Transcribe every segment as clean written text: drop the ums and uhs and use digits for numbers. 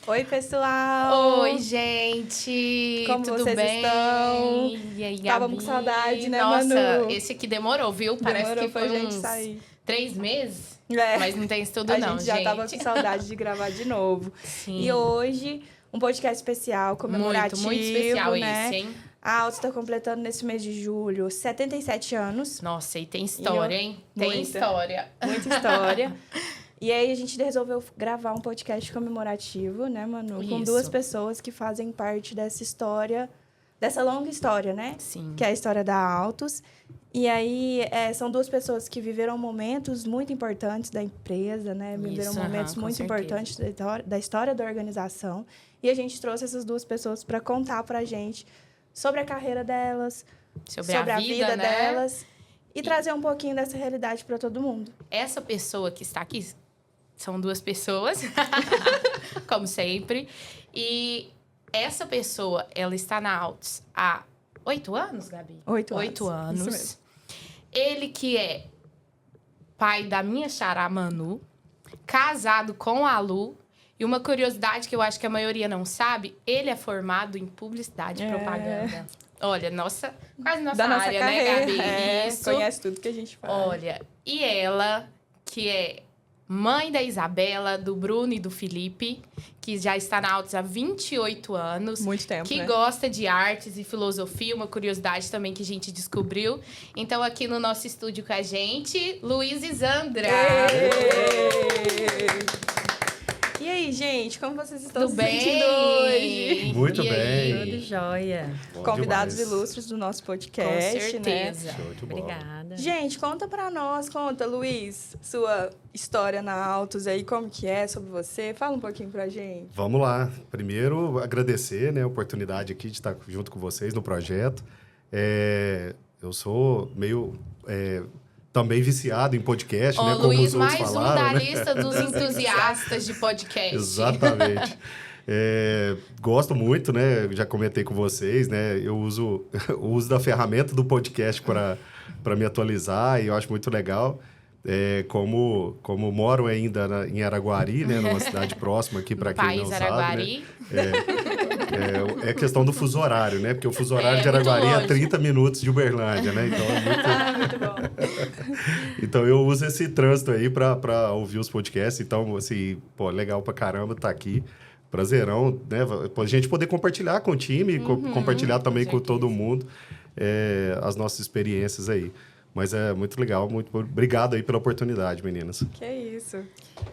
Oi, pessoal! Oi, gente! Como tudo vocês bem? estão? E aí, Estávamos com saudade, né, Nossa, Manu? esse aqui demorou, viu? Parece Demorou que pra foi gente uns sair. 3 meses, É. mas não tem isso tudo A não, gente já estava com saudade de gravar de novo. Sim. E hoje, um podcast especial, comemorativo, muito especial né? esse, hein? A Altos está completando nesse mês de julho 77 anos. Nossa, e tem história, hein? Tem Muita. história. Muita história. E aí a gente resolveu gravar um podcast comemorativo, né, Manu? Com Isso. 2 pessoas que fazem parte dessa história, dessa longa história, né? Sim. Que é a história da Altos. E aí são 2 pessoas que viveram momentos muito importantes da empresa, né? Viveram Isso, momentos com muito certeza. importantes da história da organização. E a gente trouxe essas 2 pessoas para contar pra gente sobre a carreira delas, Sobre a vida, né? delas e trazer um pouquinho dessa realidade para todo mundo. Essa pessoa que está aqui são 2 pessoas, como sempre. E essa pessoa, ela está na Altos há 8 anos, Gabi? 8 anos. 8 anos. Isso mesmo. Ele que é pai da minha xará Manu, casado com a Lu. E uma curiosidade que eu acho que a maioria não sabe, ele é formado em publicidade e propaganda. Olha, quase nossa Da nossa área, carreira, né, Gabi? Isso. Conhece tudo que a gente faz. Olha, e ela, que é mãe da Isabela, do Bruno e do Felipe, que já está na Altos há 28 anos. Muito tempo, que né? gosta de artes e filosofia, uma curiosidade também que a gente descobriu. Então, aqui no nosso estúdio com a gente, Luiz e Zandra. E aí, gente, como vocês estão Tudo se sentindo hoje? Muito E bem. aí? Tudo jóia. Bom Convidados demais. ilustres do nosso Com podcast, certeza. né? Show de bola. Obrigada. Gente, conta pra nós, Luiz, sua história na Altos aí, como que é sobre você? Fala um pouquinho pra gente. Vamos lá. Primeiro, agradecer, né, a oportunidade aqui de estar junto com vocês no projeto. Eu sou meio também viciado em podcast, né, como Luiz, os outros mais falaram. um da né? lista dos entusiastas de podcast. Exatamente. Gosto muito, né? Já comentei com vocês, né? Eu uso o uso da ferramenta do podcast para me atualizar e eu acho muito legal. Como moro ainda em Araguari, né? Numa cidade próxima aqui, para quem não País sabe. Araguari. Né? É questão do fuso horário, né? Porque o fuso horário de muito Araguari é longe. 30 minutos de Uberlândia, né? Então é muito... Muito bom. Então, eu uso esse trânsito aí para ouvir os podcasts. Então, assim, pô, legal pra caramba estar aqui. Prazerão, né? A gente poder compartilhar com o time, compartilhar também com todo mundo as nossas experiências aí. Mas é muito legal. Muito obrigado aí pela oportunidade, meninas. Que isso.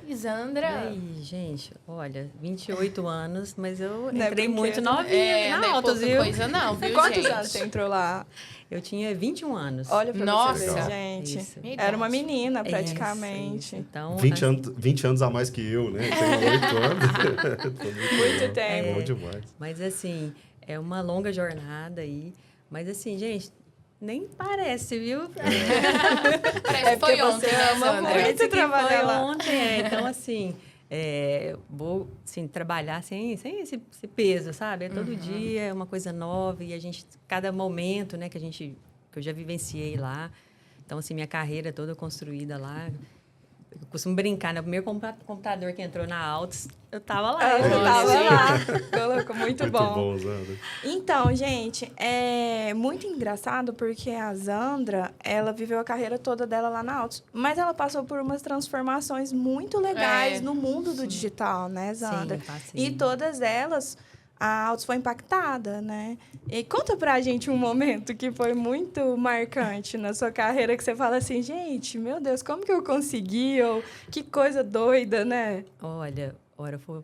E E Zandra? aí, gente, olha, 28 anos, mas eu Não é entrei brinquedo. muito novinha Não na é Altos, pouca viu? coisa não, viu, Quantos gente? anos você entrou lá? Eu tinha 21 anos. Olha pra Nossa. você ver, Legal. gente. Isso. Minha Era uma idade. menina, Isso, praticamente. isso. Então, 20 anos a mais que eu, né? Tenho 8 anos. Tô Muito bom. tempo. Bom demais. mas assim, é uma longa jornada aí. Mas assim, gente, nem parece, viu? Parece que foi porque ontem, você né, ama Zandra? muito. Parece que trabalhar foi lá. ontem, então assim, vou assim, trabalhar sem esse peso, sabe? É todo dia, é uma coisa nova e a gente, cada momento, né, que eu já vivenciei lá. Então, assim, minha carreira toda construída lá. Eu costumo brincar, né? O primeiro computador que entrou na Altos, eu tava lá. Eu Olha, tava assim. lá. Colocou muito bom. Zandra. Então, gente, é muito engraçado porque a Zandra, ela viveu a carreira toda dela lá na Altos, mas ela passou por umas transformações muito legais no mundo do digital, né, Zandra? Sim, passei. E todas elas, a Altos foi impactada, né? E conta pra gente um momento que foi muito marcante na sua carreira, que você fala assim, gente, meu Deus, como que eu consegui? Ou que coisa doida, né? Olha,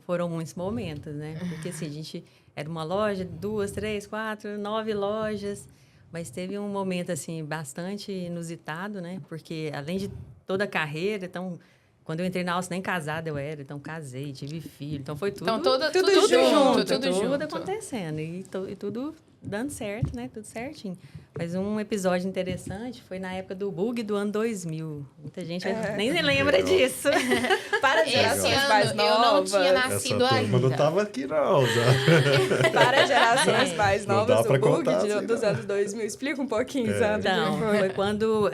foram muitos momentos, né? Porque assim, a gente era uma loja, 2, 3, 4, 9 lojas, mas teve um momento assim bastante inusitado, né? Porque além de toda a carreira, então Quando eu entrei na Altos, nem casada eu era, então casei, tive filho. Então foi tudo, Então, tudo tudo junto. tudo acontecendo. E tudo dando certo, né? Tudo certinho. Mas um episódio interessante foi na época do bug do ano 2000. Muita gente nem se lembra disso. Para as Esse gerações mais ano eu não novas. tinha Essa nascido turma ainda. não tava aqui, não. Já. Para as gerações mais Não novas, dá o pra bug contar assim, dos não. anos 2000. Explica um pouquinho, Sandra. Então, como foi quando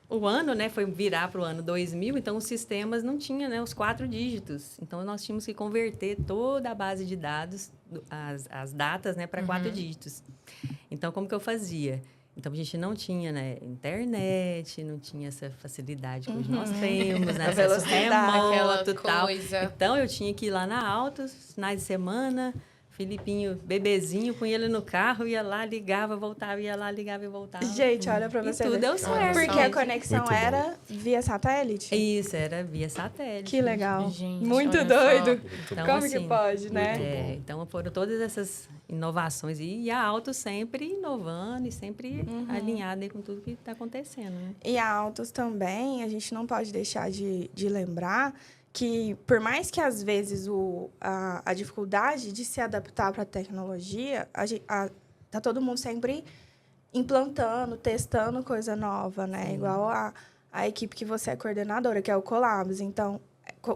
o ano, né, foi virar para o ano 2000, então os sistemas não tinham, né, os 4 dígitos. Então, nós tínhamos que converter toda a base de dados, as datas, né, para 4 dígitos. Então, como que eu fazia? Então, a gente não tinha, né, internet, não tinha essa facilidade que hoje nós temos, né, A acesso velocidade, remoto e tal. coisa. Então, eu tinha que ir lá na Altos, finais de semana, Filipinho, bebezinho, punha ele no carro, ia lá, ligava, voltava, ia lá, ligava e voltava. Gente, olha pra E você tudo ver. deu certo. Porque a conexão Muito bom. era via satélite? Isso, era via satélite. Que legal. Gente, Muito olha doido. Então, Como assim, que pode, né? Muito Então, foram todas essas inovações. E a Auto sempre inovando e sempre alinhada aí com tudo que está acontecendo, né? E a Autos também, a gente não pode deixar de lembrar que, por mais que às vezes a dificuldade de se adaptar para a tecnologia, tá todo mundo sempre implantando, testando coisa nova, né? Igual a equipe que você é coordenadora, que é o Colabs. Então,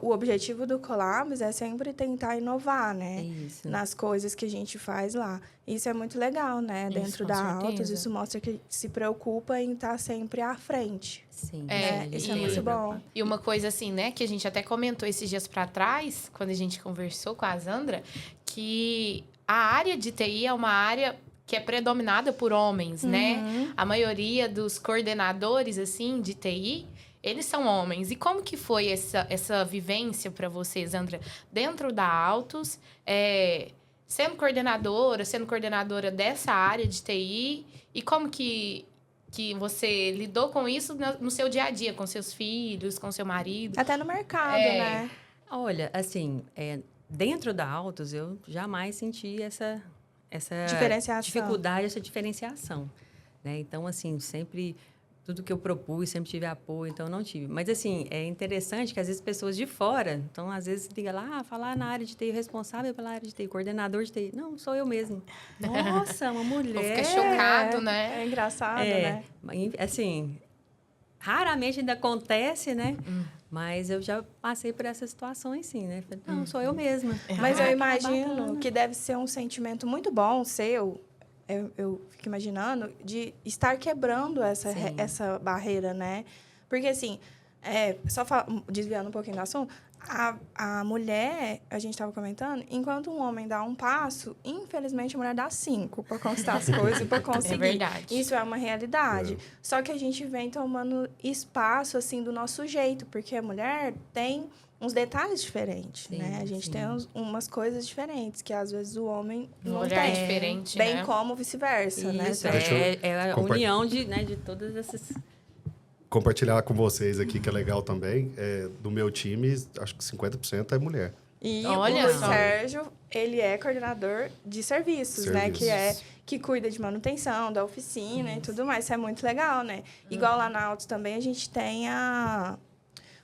o objetivo do Colabs é sempre tentar inovar, né? Isso. Nas coisas que a gente faz lá. Isso é muito legal, né? Isso, Dentro com da certeza. Autos, isso mostra que se preocupa em estar sempre à frente. Sim. Né? É, Isso é e- muito bom. E uma coisa assim, né, que a gente até comentou esses dias para trás, quando a gente conversou com a Sandra, que a área de TI é uma área que é predominada por homens, né? A maioria dos coordenadores, assim, de TI, eles são homens. E como que foi essa vivência para você, Sandra, dentro da Autos, sendo coordenadora dessa área de TI, e como que você lidou com isso no seu dia a dia, com seus filhos, com seu marido? Até no mercado, né? Olha, assim, dentro da Autos, eu jamais senti essa Diferenciação. dificuldade, essa diferenciação, né? Então, assim, sempre tudo que eu propus, sempre tive apoio, então não tive. Mas, assim, é interessante que às vezes pessoas de fora, então, às vezes liga lá, falar na área de TI, responsável pela área de TI, coordenador de TI. Não, sou eu mesmo. Nossa, uma mulher. Fica chocado, né? É engraçado, né? Assim, raramente ainda acontece, né? Mas eu já passei por essas situações, sim, né? Falei, não, sou eu mesma. Mas eu Ah, imagino bacana. que deve ser um sentimento muito bom seu, eu fico imaginando, de estar quebrando Sim. essa barreira, né? Porque, assim, desviando um pouquinho do assunto, a mulher, a gente estava comentando, enquanto um homem dá um passo, infelizmente a mulher dá 5 para conquistar as coisas e para conseguir. É verdade. Isso é uma realidade. Só que a gente vem tomando espaço, assim, do nosso jeito, porque a mulher tem uns detalhes diferentes, Sim, né? A gente sim. tem umas coisas diferentes que, às vezes, o homem Um não olhar tem. diferente, Bem né? como vice-versa, né? Isso, Deixa eu é a união de todas essas... Compartilhar com vocês aqui, que é legal também. Do meu time, acho que 50% é mulher. E Olha o só. Sérgio, ele é coordenador de serviços, né? Serviços. Que cuida de manutenção da oficina e tudo mais. Isso é muito legal, né? Igual lá na Autos também, a gente tem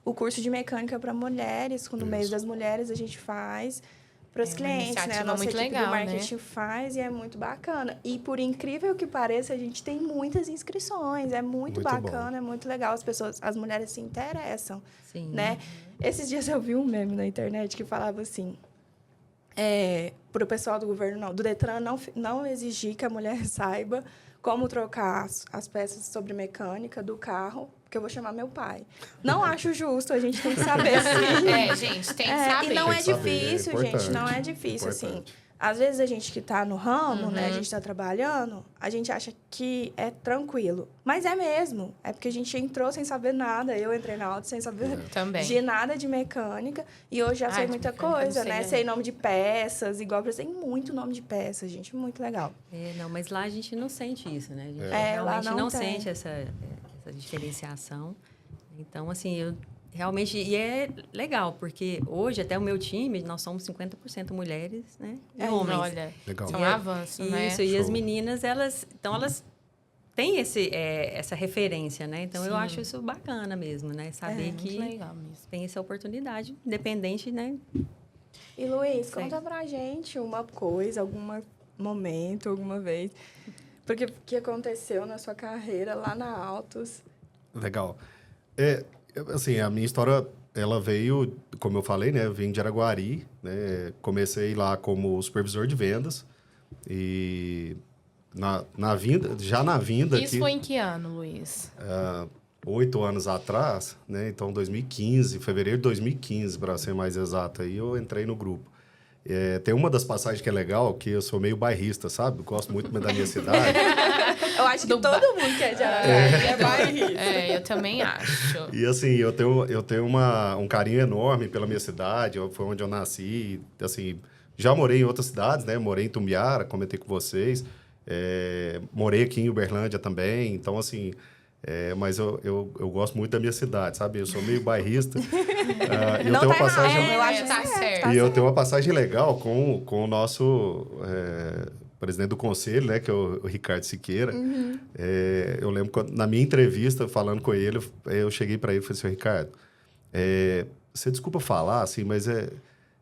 o curso de mecânica para mulheres. No mês das mulheres, a gente faz para os É uma clientes, né? A iniciativa nossa muito equipe legal, do né? marketing faz e é muito bacana. E, por incrível que pareça, a gente tem muitas inscrições. É muito Muito bacana, bom. é muito legal. As mulheres se interessam. Sim. Né? Esses dias eu vi um meme na internet que falava assim, para o pessoal do governo, do Detran, não exigir que a mulher saiba como trocar as peças sobre mecânica do carro, porque eu vou chamar meu pai. Não acho justo, a gente tem que saber, sim. Gente, tem que saber. E não Tem é que saber, é difícil, gente, importante, não é difícil, assim. importante. Às vezes a gente que está no ramo, né, a gente está trabalhando, a gente acha que é tranquilo. Mas é mesmo. É porque a gente entrou sem saber nada. Eu entrei na Auto sem saber Também. de nada de mecânica. E hoje já sei de muita mecânica eu não coisa, sei, né? né? Sei nome de peças, igual eu sei muito nome de peças, gente. Muito legal. Não, mas lá a gente não sente isso, né? A gente Lá realmente não não tem. sente essa diferenciação. Então, assim, eu realmente... E é legal, porque hoje, até o meu time, nós somos 50% mulheres, né? E homens. Olha, Legal. são avanços, né? Isso, e as Show. meninas, elas tem essa referência, né? Então, eu Sim. acho isso bacana mesmo, né? Saber Muito que legal mesmo. tem essa oportunidade, independente, né? E Luiz, Sim. conta pra gente uma coisa, algum momento, alguma vez. Porque o que aconteceu na sua carreira lá na Altos? Legal. Assim, a minha história, ela veio, como eu falei, né? Eu vim de Araguari, né? Comecei lá como supervisor de vendas e já na vinda Isso aqui, foi em que ano, Luiz? 8 anos atrás, né? Então, 2015, fevereiro de 2015, para ser mais exato, aí eu entrei no grupo. Tem uma das passagens que é legal, que eu sou meio bairrista, sabe? Gosto muito da minha cidade. Eu acho que Do todo mundo que é de Araguari é bairrista. Eu também acho. E assim, eu tenho um carinho enorme pela minha cidade, foi onde eu nasci. Assim, já morei em outras cidades, né? Morei em Tumbiara, comentei com vocês. Morei aqui em Uberlândia também. Então, assim, mas eu gosto muito da minha cidade, sabe? Eu sou meio bairrista. E eu Não tenho uma tá passagem... errado, eu acho Tá que certo. E eu tenho uma passagem legal com o nosso presidente do conselho, né, que é o Ricardo Siqueira. Eu lembro que na minha entrevista, falando com ele, eu cheguei para ele e falei assim, Ricardo, você desculpa falar, assim, mas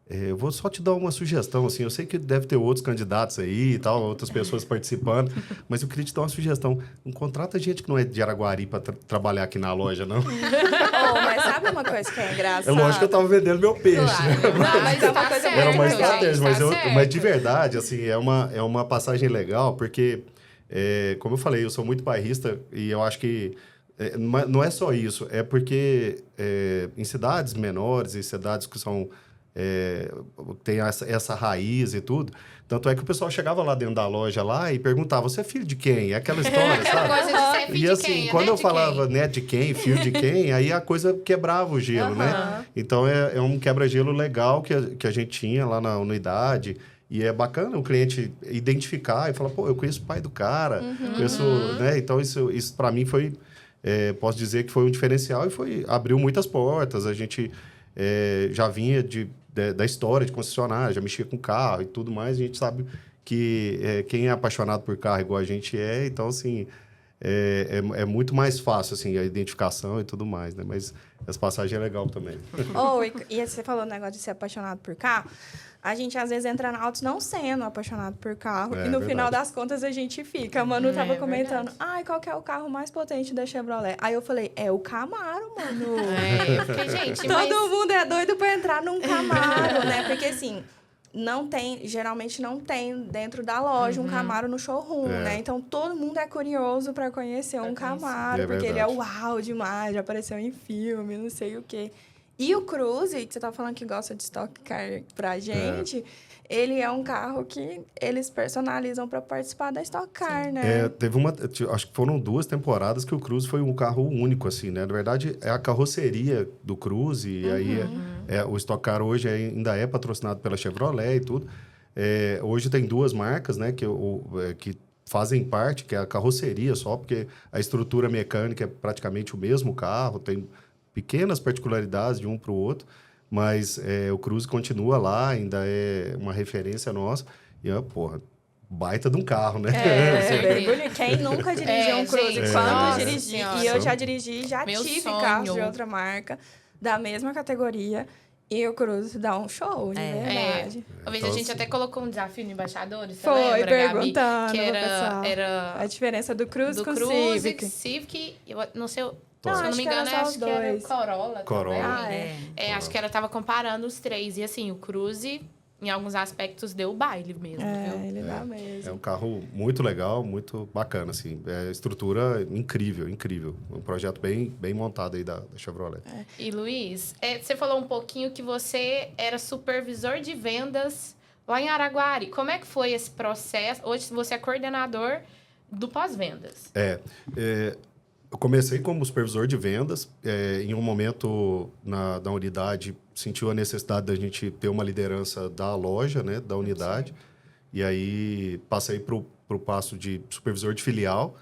eu vou só te dar uma sugestão, assim, eu sei que deve ter outros candidatos aí e tal, outras pessoas participando, mas eu queria te dar uma sugestão. Não contrata gente que não é de Araguari para trabalhar aqui na loja, não. Mas sabe uma coisa que é engraçada? É lógico que eu tava vendendo meu peixe, né? Claro. Não, mas é uma tá coisa certo, Era uma gente, estratégia, tá mas de certo. verdade, assim, é uma passagem legal, porque, como eu falei, eu sou muito bairrista e eu acho que não é só isso, é porque em cidades menores, em cidades que são tem essa raiz e tudo, tanto é que o pessoal chegava lá dentro da loja lá e perguntava, você é filho de quem? É aquela história, Aquela sabe? coisa de ser filho E de assim, quem? quando eu de falava quem? né, de quem, filho de quem, aí a coisa quebrava o gelo, né? Então, é um quebra-gelo legal que a gente tinha lá na unidade. E é bacana o cliente identificar e falar, pô, eu conheço o pai do cara, conheço, né? Então, isso para mim foi, posso dizer que foi um diferencial e abriu muitas portas. A gente já vinha da história de concessionária, já mexia com carro e tudo mais. A gente sabe que quem é apaixonado por carro igual a gente então, assim, é muito mais fácil, assim, a identificação e tudo mais, né? Mas essa passagem é legal também. E você falou o negócio de ser apaixonado por carro. A gente, às vezes, entra na Autos não sendo apaixonado por carro. E no verdade. final das contas, a gente fica. A Manu tava comentando, verdade. qual que é o carro mais potente da Chevrolet? Aí eu falei, é o Camaro, Manu. Porque, gente, Todo mundo é doido pra entrar num Camaro, né? Porque, assim, geralmente não tem dentro da loja um Camaro no showroom, né? Então, todo mundo é curioso pra conhecer um Camaro, porque ele é uau demais, já apareceu em filme, não sei o quê. E o Cruze, que você tá falando que gosta de Stock Car pra gente, ele é um carro que eles personalizam para participar da Stock Car, né? Acho que foram 2 temporadas que o Cruze foi um carro único, assim, né? Na verdade, é a carroceria do Cruze, e aí o Stock Car hoje ainda é patrocinado pela Chevrolet e tudo. Hoje tem 2 marcas, né, que fazem parte, que é a carroceria só, porque a estrutura mecânica é praticamente o mesmo carro, tem pequenas particularidades de um para o outro, mas o Cruze continua lá, ainda é uma referência nossa. E, baita de um carro, né? Bem bonito. Quem nunca dirigiu um Cruze? Gente, Quando nossa dirigi, senhora. e eu já dirigi, já Meu tive sonho. carros de outra marca, da mesma categoria, e o Cruze dá um show, de verdade. Uma vez Então, a gente assim, até colocou um desafio no Embaixadores, você Foi, lembra, perguntando Gabi? Que pro pessoal. era A diferença do Cruze do com o Cruze, Civic. eu não sei, Não, se eu não acho me que era engano, só acho os que era o dois. Corolla Corolla. também. Acho que ela tava comparando os 3. E assim, o Cruze, em alguns aspectos, deu o baile mesmo, viu? Ele dá mesmo. É um carro muito legal, muito bacana, assim. Estrutura incrível, incrível. Um projeto bem montado aí da Chevrolet. E, Luiz, você falou um pouquinho que você era supervisor de vendas lá em Araguari. Como é que foi esse processo? Hoje você é coordenador do pós-vendas. Eu comecei como supervisor de vendas. Em um momento, na unidade, sentiu a necessidade da gente ter uma liderança da loja, né, da unidade. Sim. E aí, passei para o passo de supervisor de filial.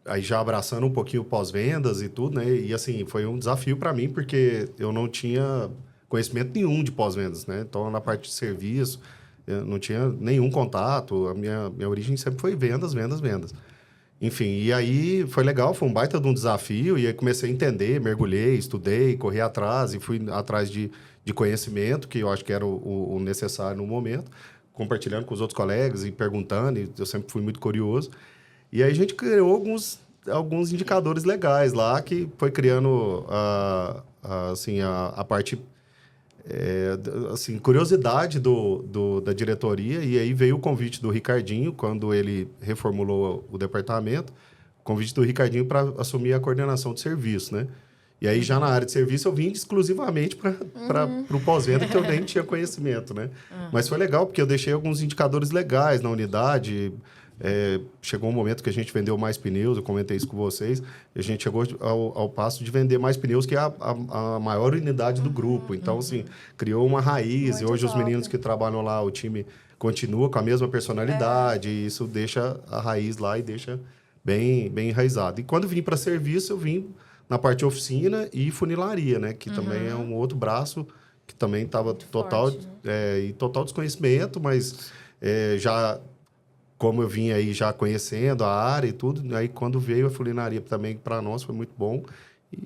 Aí, já abraçando um pouquinho o pós-vendas e tudo, né? E, assim, foi um desafio para mim, porque eu não tinha conhecimento nenhum de pós-vendas, né? Então, na parte de serviço, eu não tinha nenhum contato. A minha origem sempre foi vendas, vendas, vendas. Enfim, e aí foi legal, foi um baita de um desafio, e aí comecei a entender, mergulhei, estudei, corri atrás, e fui atrás de conhecimento, que eu acho que era o necessário no momento, compartilhando com os outros colegas e perguntando, e eu sempre fui muito curioso. E aí a gente criou alguns indicadores legais lá, que foi criando assim, a parte... assim, curiosidade da diretoria, e aí veio o convite do Ricardinho, quando ele reformulou o departamento, o convite do Ricardinho para assumir a coordenação de serviço, né? E aí, já na área de serviço, eu vim exclusivamente para o pós-venda, que eu nem tinha conhecimento, né? Mas foi legal, porque eu deixei alguns indicadores legais na unidade. Chegou um momento que a gente vendeu mais pneus, eu comentei isso com vocês, a gente chegou ao passo de vender mais pneus, que é a maior unidade do grupo. Então, assim, criou uma raiz, e hoje os meninos que trabalham lá, o time continua com a mesma personalidade, e isso deixa a raiz lá e deixa bem enraizado. E quando vim para serviço, eu vim na parte de oficina e funilaria, né? Que também é um outro braço que também estava total, forte, né? em total desconhecimento, mas já... Como eu vim aí já conhecendo a área e tudo, aí quando veio a funilaria também, para nós, foi muito bom.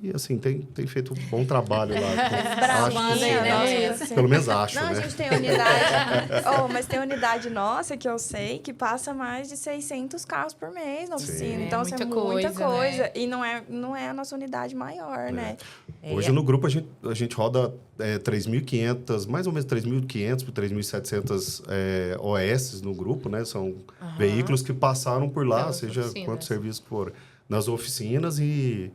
E, assim, tem feito um bom trabalho lá. Bravinha, né? Assim, pelo menos acho, não, né? a gente tem unidade... mas tem unidade nossa, que eu sei, que passa mais de 600 carros por mês na oficina. Sim. Então, Muita isso é muita coisa, coisa. né? E não é a nossa unidade maior, né? Hoje no grupo a gente roda 3.500, mais ou menos 3.500 por 3.700 OS no grupo, né? São veículos que passaram por lá, Pelas seja oficinas. quantos serviços for, nas oficinas, e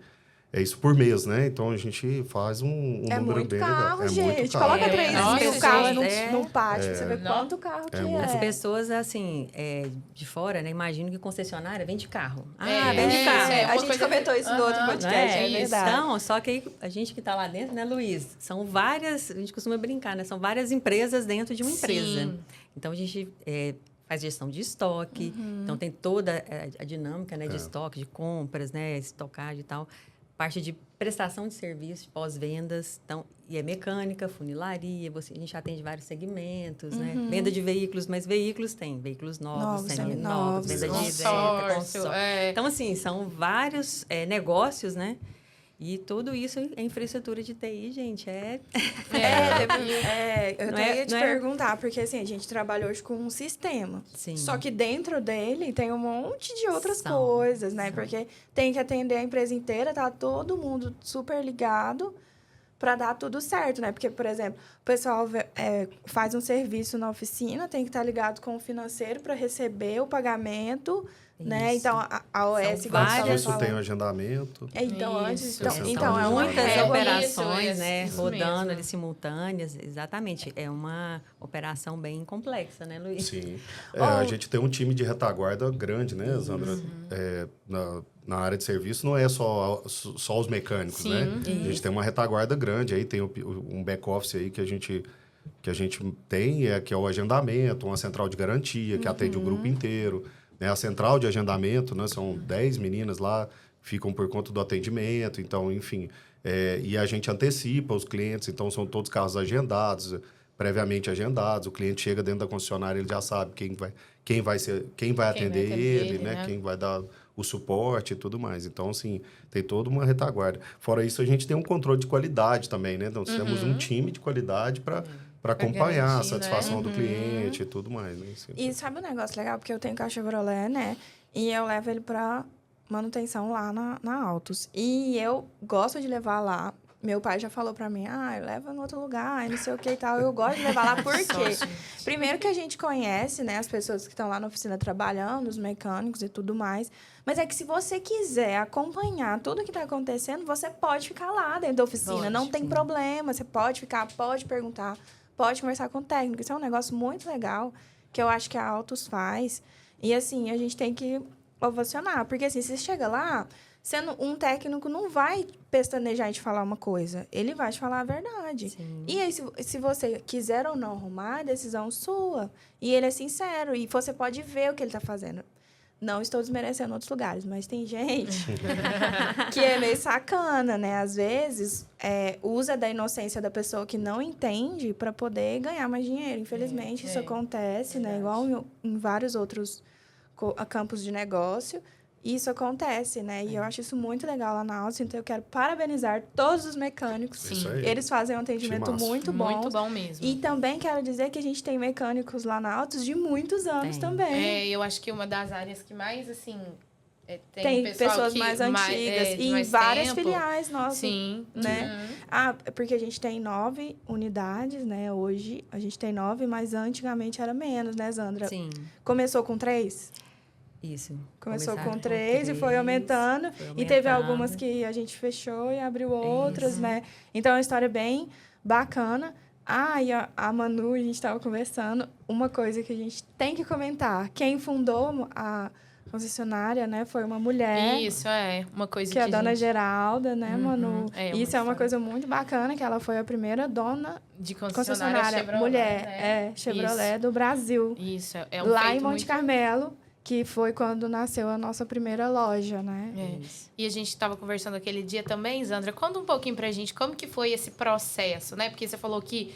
é isso por mês, né? Então a gente faz um É número muito bem carro, legal. gente. Muito carro. Coloca 3 Nossa, mil gente. carros É. num pátio, você vê Não. quanto carro que muito. As é. pessoas, assim, de fora, né? Imagino que concessionária vende carro. É, vende isso, carro. é uma A gente coisa- comentou isso no outro Aham. podcast, é Isso. verdade. Então, só que aí, a gente que está lá dentro, né, Luiz? São várias, a gente costuma brincar, né? São várias empresas dentro de uma empresa. Sim. Então, a gente faz gestão de estoque. Então, tem toda a dinâmica, né? De estoque, de compras, né? Estocagem e tal. Parte de prestação de serviços, pós-vendas. Então, e é mecânica, funilaria. A gente atende vários segmentos, né? Venda de veículos, mas veículos tem. Veículos novos, seminovos, venda de Consórcio, consórcio. Então, assim, são vários negócios, né? E tudo isso é infraestrutura de TI, gente. Eu Não até é- ia te não é- perguntar, porque assim, a gente trabalha hoje com um sistema. Sim. Só que dentro dele tem um monte de outras São, coisas, né? são. Porque tem que atender a empresa inteira, tá todo mundo super ligado para dar tudo certo, né? Porque, por exemplo, o pessoal faz um serviço na oficina, tem que estar ligado com o financeiro para receber o pagamento, né? Isso. Então, a OS... São igual a várias- Sara Isso tem falou. um agendamento. Então, antes... Isso. Então, é uma muitas régua. operações, Isso, né? isso Rodando mesmo. ali simultâneas. Exatamente. É uma operação bem complexa, né, Luiz? Sim. A gente tem um time de retaguarda grande, né, Sandra? Na área de serviço não é só os mecânicos, Sim. né? A gente tem uma retaguarda grande, aí tem um back-office aí que a gente tem, que é o agendamento, uma central de garantia, que atende o grupo inteiro, né? A central de agendamento, né? São 10 meninas lá, ficam por conta do atendimento, então, enfim. E a gente antecipa os clientes, então são todos carros agendados, previamente agendados, o cliente chega dentro da concessionária, ele já sabe quem vai atender ele, né? Quem vai dar o suporte e tudo mais. Então, assim, tem toda uma retaguarda. Fora isso, a gente tem um controle de qualidade também, né? Então, temos um time de qualidade para acompanhar garantir, a satisfação né? do cliente e tudo mais, né? Assim, E sabe um negócio legal? Porque eu tenho carro Chevrolet, né? E eu levo ele pra manutenção lá na Autos. E eu gosto de levar lá. Meu pai já falou pra mim, leva em outro lugar, não sei o que e tal. Eu gosto de levar lá por quê? Primeiro que a gente conhece, né, as pessoas que estão lá na oficina trabalhando, os mecânicos e tudo mais. Mas é que se você quiser acompanhar tudo que está acontecendo, você pode ficar lá dentro da oficina. Pode, não tem sim. problema. Você pode ficar, pode perguntar, pode conversar com o técnico. Isso é um negócio muito legal que eu acho que a Autos faz. E, assim, a gente tem que ovacionar. Porque, assim, se chega lá, sendo um técnico não vai pestanejar e te falar uma coisa. Ele vai te falar a verdade. Sim. E aí, se você quiser ou não arrumar, é decisão sua. E ele é sincero. E você pode ver o que ele está fazendo. Não estou desmerecendo outros lugares, mas tem gente que é meio sacana, né? Às vezes, usa da inocência da pessoa que não entende para poder ganhar mais dinheiro. Infelizmente, isso acontece, né? Igual em vários outros campos de negócio. isso acontece, né? E eu acho isso muito legal lá na Altos, então eu quero parabenizar todos os mecânicos. Sim. Isso aí. Eles fazem um atendimento Timaço. muito bom. Muito bom mesmo. E também quero dizer que a gente tem mecânicos lá na Altos de muitos anos Tem. também. Eu acho que uma das áreas que mais, assim... Tem pessoal pessoas que mais antigas de e mais várias tempo. filiais nossas. Sim. Né? Porque a gente tem 9 unidades, né? Hoje a gente tem 9, mas antigamente era menos, né, Zandra? Sim, Começou com 3? isso. Começou Começaram com 3 e foi aumentando. E teve algumas que a gente fechou e abriu outras, né? Então é uma história bem bacana. E a Manu, a gente estava conversando, uma coisa que a gente tem que comentar. Quem fundou a concessionária, né, foi uma mulher. Isso, uma coisa Que é a dona gente... Geralda, né, Manu? Isso é uma foda. coisa muito bacana, que ela foi a primeira dona De concessionária Chevrolet, mulher, né? Chevrolet do Brasil. Isso, é um lá feito em Monte muito... Carmelo, que foi quando nasceu a nossa primeira loja, né? E a gente estava conversando aquele dia também, Zandra. Conta um pouquinho pra gente como que foi esse processo, né? Porque você falou que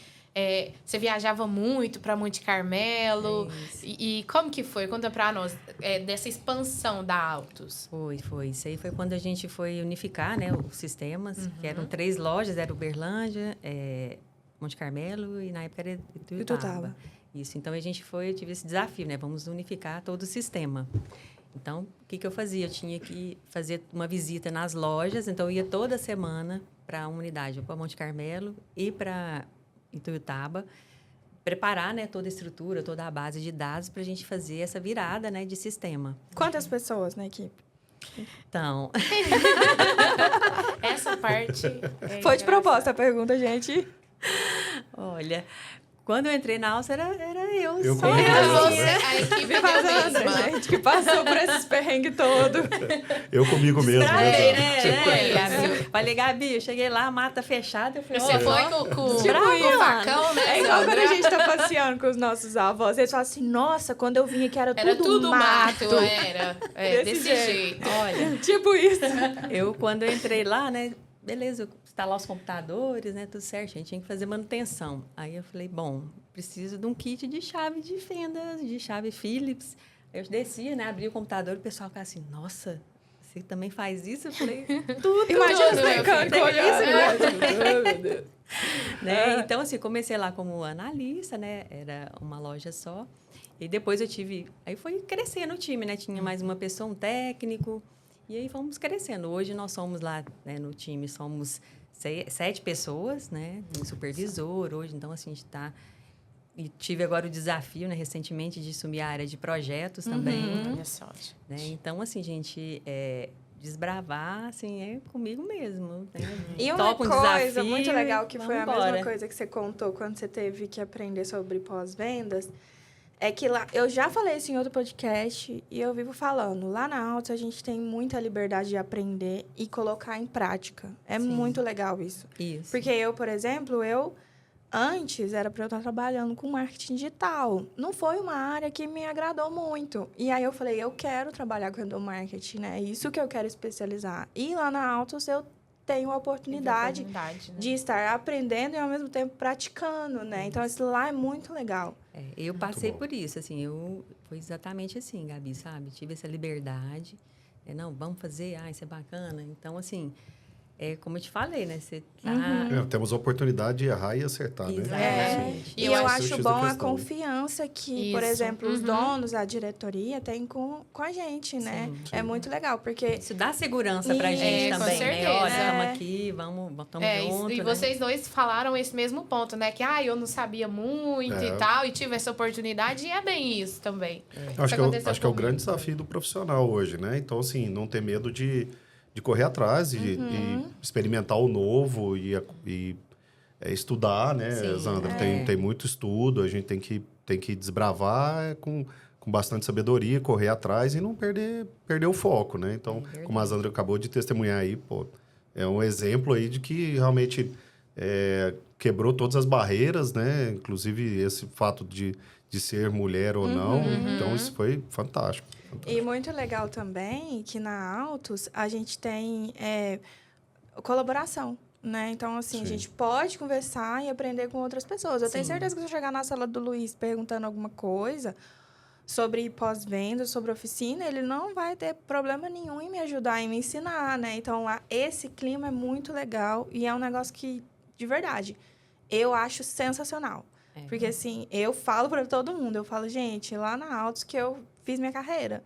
você viajava muito para Monte Carmelo. E como que foi? Conta pra nós dessa expansão da Altos. Foi. Isso aí foi quando a gente foi unificar, né, os sistemas, que eram 3 lojas, era Uberlândia, Monte Carmelo e na época era Ituiutaba. Isso, então a gente eu tive esse desafio, né? Vamos unificar todo o sistema. Então, o que eu fazia? Eu tinha que fazer uma visita nas lojas, então eu ia toda semana para uma unidade, para Monte Carmelo e para Ituiutaba, preparar, né, toda a estrutura, toda a base de dados para a gente fazer essa virada, né, de sistema. Quantas pessoas na equipe? Então, Essa parte... Foi de proposta a pergunta, gente. olha, quando eu entrei na Alça, era eu. Eu só. comigo mesmo, né? A equipe é Faz a André, mesma. gente, que passou por esses perrengues todos. Eu comigo mesmo, Travei, né? né? Gabi? Falei, Gabi, eu cheguei lá, a mata fechada, eu falei, Você foi com o facão, né, É igual quando Zandra? a gente tá passeando com os nossos avós. Eles falam assim, nossa, quando eu vim aqui era tudo mato. era. Desse jeito. Olha, Tipo isso. quando eu entrei lá, né? Beleza, instalar os computadores, né? Tudo certo, a gente tinha que fazer manutenção. Aí eu falei, bom, preciso de um kit de chave de fendas, de chave Phillips. Eu descia, né? Abria o computador e o pessoal ficava assim, nossa, você também faz isso? Eu falei, tudo. Imagina os tudo, mecânicos Tem olhando. isso, né? Então, assim, comecei lá como analista, né? Era uma loja só. E depois eu tive... Aí foi crescendo o time, né? Tinha mais uma pessoa, um técnico. E aí fomos crescendo. Hoje nós somos lá, né, no time, somos 7 pessoas, né? Tem supervisor hoje. Então, assim, a gente está... E tive agora o desafio, né, recentemente, de assumir a área de projetos também. Olha só. Né? Então, assim, gente... desbravar, assim, é comigo mesmo. Né? E uma Topa um coisa desafio muito legal que e foi a vamos mesma embora. coisa que você contou quando você teve que aprender sobre pós-vendas, é que lá, eu já falei isso em outro podcast e eu vivo falando, lá na Altos a gente tem muita liberdade de aprender e colocar em prática. É Sim. muito legal isso. Isso. Porque eu, por exemplo, antes era para eu estar trabalhando com marketing digital. Não foi uma área que me agradou muito. E aí eu falei, eu quero trabalhar com endomarketing, né? É isso que eu quero especializar. E lá na Altos eu tenho a oportunidade Né? de estar aprendendo e ao mesmo tempo praticando, né? Então isso lá é muito legal. Eu Muito passei bom. por isso, assim, foi exatamente assim, Gabi, sabe? Tive essa liberdade, não, vamos fazer, isso é bacana. Então, assim, como eu te falei, né? Você tá... Temos a oportunidade de errar e acertar, né? Exatamente. E eu eu acho acho bom a questão. confiança que, por Isso. exemplo, os donos, a diretoria tem com a gente, né? Sim. É muito legal, porque... Isso dá segurança pra gente com também, certeza. né? Olha, É. estamos aqui, estamos juntos, E né? vocês dois falaram esse mesmo ponto, né? Que, eu não sabia muito e tal, e tive essa oportunidade, e é bem isso também. Acho que, aconteceu acho que é o comigo grande desafio do profissional hoje, né? Então, assim, não ter medo de correr atrás e experimentar o novo e estudar, né, Sim, Zandra? Tem muito estudo, a gente tem que desbravar com bastante sabedoria, correr atrás e não perder o foco, né? Então, como a Zandra acabou de testemunhar aí, pô, é um exemplo aí de que realmente quebrou todas as barreiras, né? Inclusive esse fato de ser mulher ou não. Então, isso foi fantástico. E muito legal também que na Altos a gente tem colaboração, né? Então, assim, a Sim. gente pode conversar e aprender com outras pessoas. Eu tenho Sim. certeza que se eu chegar na sala do Luiz perguntando alguma coisa, sobre pós-venda, sobre oficina, ele não vai ter problema nenhum em me ajudar, em me ensinar, né? Então, esse clima é muito legal e é um negócio que, de verdade, eu acho sensacional. Porque, assim, eu falo para todo mundo, eu falo, gente, lá na Altos que eu fiz minha carreira.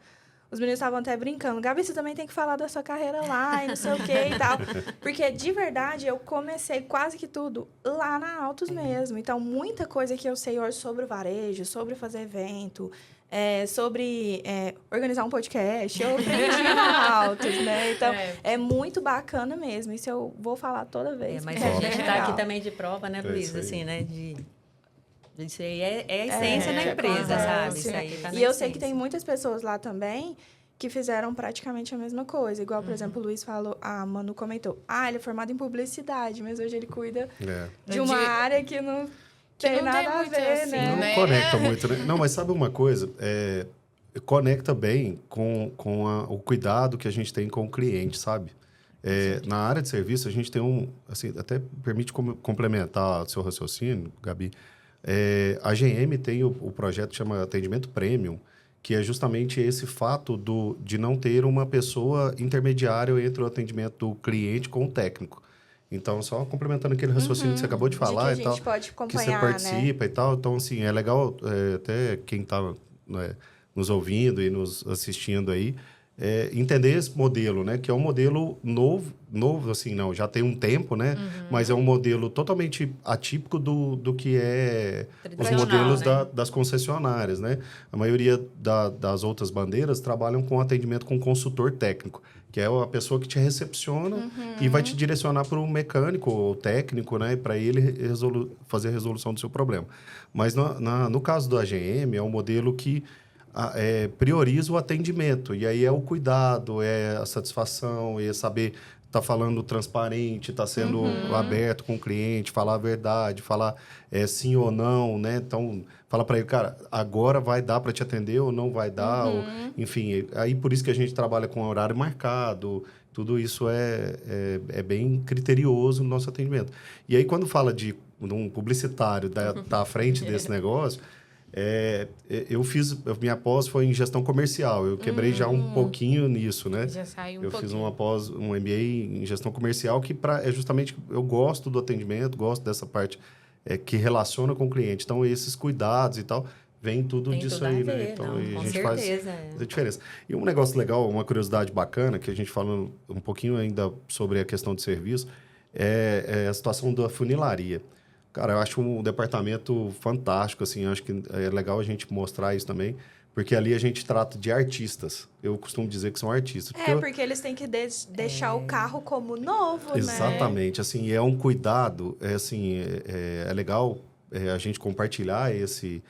Os meninos estavam até brincando, Gabi, você também tem que falar da sua carreira lá e não sei o quê e tal. Porque, de verdade, eu comecei quase que tudo lá na Altos mesmo. Então, muita coisa que eu sei hoje sobre o varejo, sobre fazer evento, sobre organizar um podcast, eu aprendi na Altos, né? Então, é muito bacana mesmo. Isso eu vou falar toda vez. Mas porque a gente está legal. aqui também de prova, né, Luiz? isso aí. Assim, né? Isso aí é a essência da empresa, sabe? Isso aí tá na E eu sei que essência. tem muitas pessoas lá também que fizeram praticamente a mesma coisa. Igual, por exemplo, o Luiz falou, a Manu comentou, ele é formado em publicidade, mas hoje ele cuida de uma área que não tem não nada tem a muito ver, assim, né? Não conecta muito, né? Não, mas sabe uma coisa? Conecta bem com o cuidado que a gente tem com o cliente, sabe? Na área de serviço, a gente tem assim, até permite complementar o seu raciocínio, Gabi. A GM tem o projeto que chama Atendimento Premium, que é justamente esse fato de não ter uma pessoa intermediária entre o atendimento do cliente com o técnico. Então, só complementando aquele raciocínio que você acabou de falar que e a gente tal, pode que você acompanhar, participa e tal. Então, assim, é legal até quem está nos ouvindo e nos assistindo aí, entender esse modelo, né? Que é um modelo novo assim, não, já tem um tempo, né? Mas é um modelo totalmente atípico do que é os modelos né? das concessionárias, né? A maioria das outras bandeiras trabalham com atendimento com consultor técnico, que é a pessoa que te recepciona e vai te direcionar para um mecânico ou técnico, né? Para ele fazer a resolução do seu problema. Mas no caso do AGM, é um modelo que prioriza o atendimento. E aí é o cuidado, é a satisfação, é saber tá falando transparente, tá sendo aberto com o cliente, falar a verdade, falar sim ou não, né? Então, fala para ele, cara, agora vai dar para te atender ou não vai dar, ou, enfim, aí por isso que a gente trabalha com horário marcado, tudo isso é bem criterioso no nosso atendimento. E aí, quando fala de um publicitário tá à frente desse negócio, minha pós foi em gestão comercial. Eu quebrei já um pouquinho nisso, né? Já saiu Eu fiz um MBA em gestão comercial que justamente eu gosto do atendimento, gosto dessa parte que relaciona com o cliente. Então, esses cuidados e tal, vem tudo disso tudo aí, a ver, né? Então, não, a com gente certeza, faz a diferença. E um negócio legal, uma curiosidade bacana, que a gente falando um pouquinho ainda sobre a questão de serviço, é a situação da funilaria. Cara, eu acho um departamento fantástico, assim, acho que é legal a gente mostrar isso também, porque ali a gente trata de artistas. Eu costumo dizer que são artistas. Porque eles têm que deixar o carro como novo, Exatamente, assim, é um cuidado, assim, é legal a gente compartilhar esse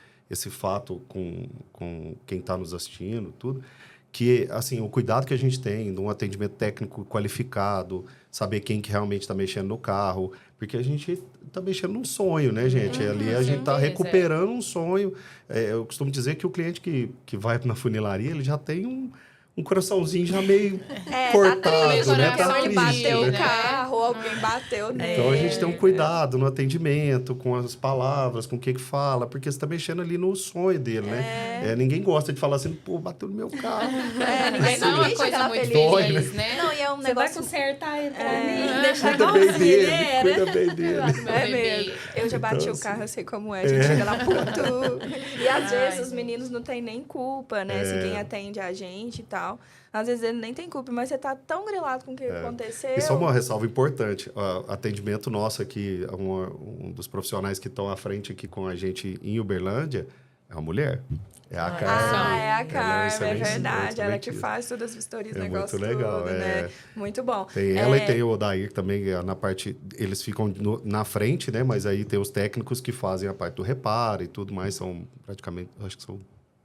fato com quem está nos assistindo, tudo, que, assim, o cuidado que a gente tem de um atendimento técnico qualificado, saber quem que realmente está mexendo no carro, porque a gente está mexendo num sonho, né, gente? Ali a gente está recuperando um sonho. Eu costumo dizer que o cliente que vai na funilaria, ele já tem um coraçãozinho já meio cortado, triste, né? tá ele triste, bateu né? o carro, alguém bateu nele. Então, a gente tem um cuidado no atendimento, com as palavras, com o que fala, porque você está mexendo ali no sonho dele, né? Ninguém gosta de falar assim, pô, bateu no meu carro. Ninguém Não é uma sente coisa aquela muito dói, feliz, né? Não, e é um Você vai negócio... consertar ele pra mim, deixar Cuida bem igualzinho ele dele, era. cuida bem dele. Meu bebê. mesmo. Eu já bati Então, o carro, eu sei como é. A gente chega lá, puto. E às vezes os meninos não têm nem culpa, né? Se quem atende a gente e tal. Às vezes ele nem tem culpa, mas você tá tão grilado com o que aconteceu. E só uma ressalva importante, atendimento nosso aqui, um dos profissionais que estão à frente aqui com a gente em Uberlândia, é uma mulher. É a Carmen. É a Carmen, é verdade. excelente Ela que isso. faz todas as vistorias, É negócio muito legal, tudo, né? Muito bom. Tem ela e tem o Odair também, na parte... Eles ficam na frente, né? Mas aí tem os técnicos que fazem a parte do reparo e tudo mais. São praticamente, acho que são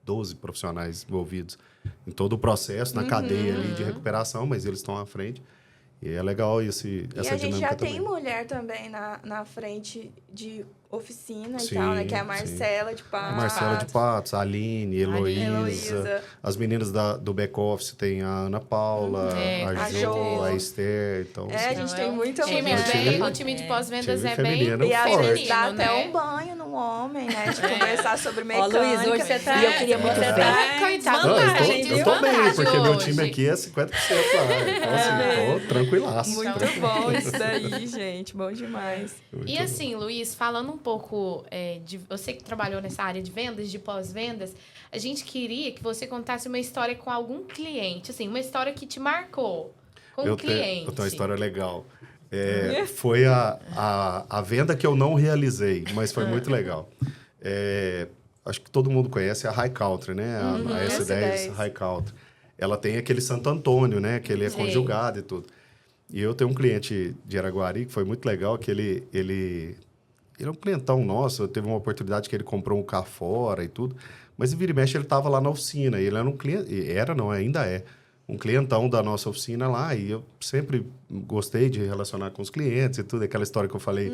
12 profissionais envolvidos em todo o processo, na cadeia ali de recuperação, mas eles estão à frente. E é legal essa E a gente dinâmica já também. tem mulher também na frente de oficina Sim, e tal, né? Que é a sim. Marcela de Patos. A Marcela de Patos, a Aline, Heloísa. Heloísa. As meninas do back-office tem a Ana Paula, a a Jo, Jo. a Esther. Então, É, a gente tem muita time mulher. o time de pós-vendas time é bem feminino E às forte. vezes dá feminino, até né? um banho num homem, né? De conversar sobre mecânica. Luiz, hoje você tá... E eu queria muito Você ver. tá, coitado, Não, vantagem, eu tô bem, desvantagem porque meu hoje. time aqui é 50% lá. Então, assim, tô tranquilaço. Muito bom isso daí, gente. Bom demais. Muito E bom. assim, Luiz, falando um pouco de você que trabalhou nessa área de vendas, de pós-vendas, a gente queria que você contasse uma história com algum cliente, assim, uma história que te marcou com um cliente. Eu tenho uma história legal. Foi a venda que eu não realizei, mas foi muito legal. Acho que todo mundo conhece a High Country, né? A S10 High Country. Ela tem aquele Santo Antônio, né? Que ele é conjugado e tudo. E eu tenho um cliente de Araguari que foi muito legal, que ele é um clientão nosso. Teve uma oportunidade que ele comprou um carro fora e tudo. Mas, vira e mexe, ele estava lá na oficina. E ele era um cliente... ainda é. Um clientão da nossa oficina lá. E eu sempre gostei de relacionar com os clientes e tudo. Aquela história que eu falei.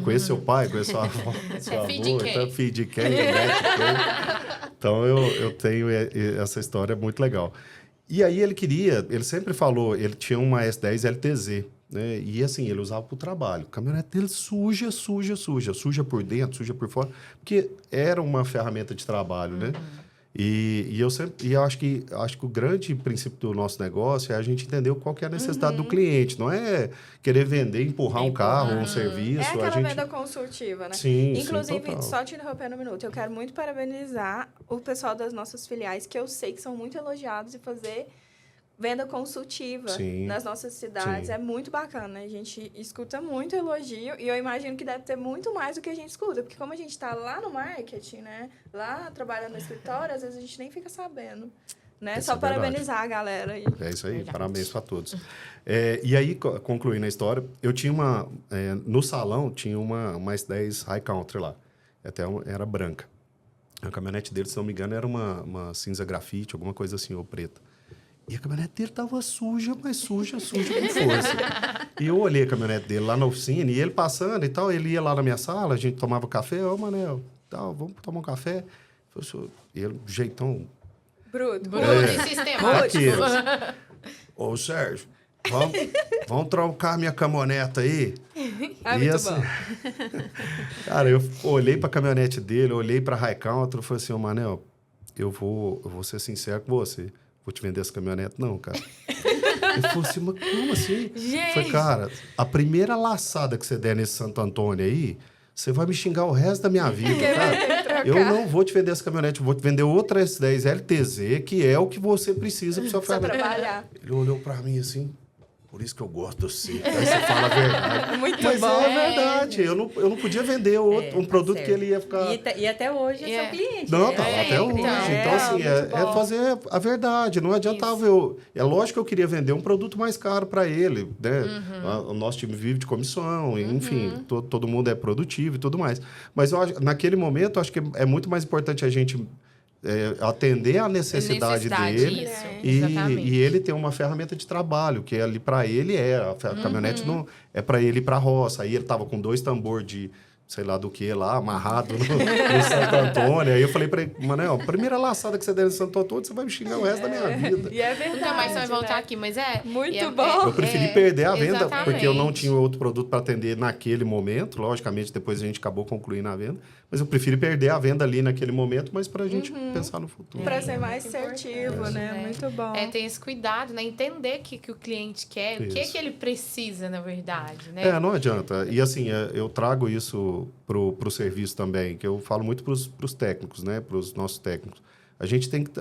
Conheço seu pai, conheço sua avó, seu avô. filho de quem? Então, filho de quem, neto de quem. Então, eu tenho essa história muito legal. E aí, ele sempre falou... Ele tinha uma S10 LTZ. Né? E assim, ele usava para o trabalho. A caminhonete dele suja por dentro, suja por fora, porque era uma ferramenta de trabalho, né? E eu acho que o grande princípio do nosso negócio é a gente entender qual que é a necessidade do cliente, não é querer vender, empurrar um carro, um serviço. É aquela a gente... venda consultiva, né? Sim, Inclusive, total. só te interrompendo um minuto, eu quero muito parabenizar o pessoal das nossas filiais, que eu sei que são muito elogiados e fazer venda consultiva nas nossas cidades. Sim. É muito bacana. A gente escuta muito elogio e eu imagino que deve ter muito mais do que a gente escuta. Porque como a gente está lá no marketing, né? Lá trabalhando no escritório, às vezes a gente nem fica sabendo. Né? Isso Só é verdade. parabenizar a galera aí. É isso aí, Verdade. parabéns para todos. E aí, concluindo a história, eu tinha no salão, tinha uma S10 High Country lá. Era branca. A caminhonete dele, se não me engano, era uma cinza grafite, alguma coisa assim, ou preta. E a caminhonete dele tava suja, mas suja com força. E eu olhei a caminhonete dele lá na oficina, e ele passando e tal, ele ia lá na minha sala, a gente tomava café, Manel, tal, vamos tomar um café. E ele, jeitão... Bruto. Bruto e Aqui, sistemático. ô Sérgio, vamos trocar minha caminhoneta aí? Muito bom. Cara, eu olhei pra caminhonete dele, olhei pra High Country, eu falei assim, Manel, eu vou ser sincero com você. Vou te vender essa caminhonete? Não, cara. Ele falou assim, mas como assim? Gente! Eu falei, cara, a primeira laçada que você der nesse Santo Antônio aí, você vai me xingar o resto da minha vida, cara. Eu não vou te vender essa caminhonete, eu vou te vender outra S10 LTZ, que é o que você precisa para sua Só família. trabalhar. Ele olhou para mim assim, por isso que eu gosto de você. Aí você fala a verdade. Muito Mas bom. é verdade. Eu não podia vender um produto certo. que ele ia ficar... E até hoje é seu cliente. Não, né? tá lá até hoje. Então, assim, muito é bom. fazer a verdade. Não adiantava eu... É lógico que eu queria vender um produto mais caro para ele, né? O nosso time vive de comissão, enfim, todo mundo é produtivo e tudo mais. Mas naquele momento, eu acho que é muito mais importante a gente atender a necessidade dele. Isso, E exatamente. ele tem uma ferramenta de trabalho, que ali para ele a caminhonete não é para ele ir para a roça. Aí ele tava com 2 tambores de sei lá do que lá, amarrado no Santo Antônio. Aí eu falei para ele, Manel, primeira laçada que você der no Santo Antônio, você vai me xingar o resto da minha vida. E é verdade. Nunca mais você vai voltar né? aqui, mas Muito bom. Eu preferi perder a venda, exatamente. porque eu não tinha outro produto para atender naquele momento. Logicamente, depois a gente acabou concluindo a venda. Mas eu preferi perder a venda ali naquele momento, mas para a gente pensar no futuro. Para ser mais assertivo, né? Muito bom. Tem esse cuidado, né? Entender o que o cliente quer, o que ele precisa, na verdade, né? Não adianta. E assim, eu trago isso pro serviço também, que eu falo muito pros técnicos, né? Pros nossos técnicos. A gente tem que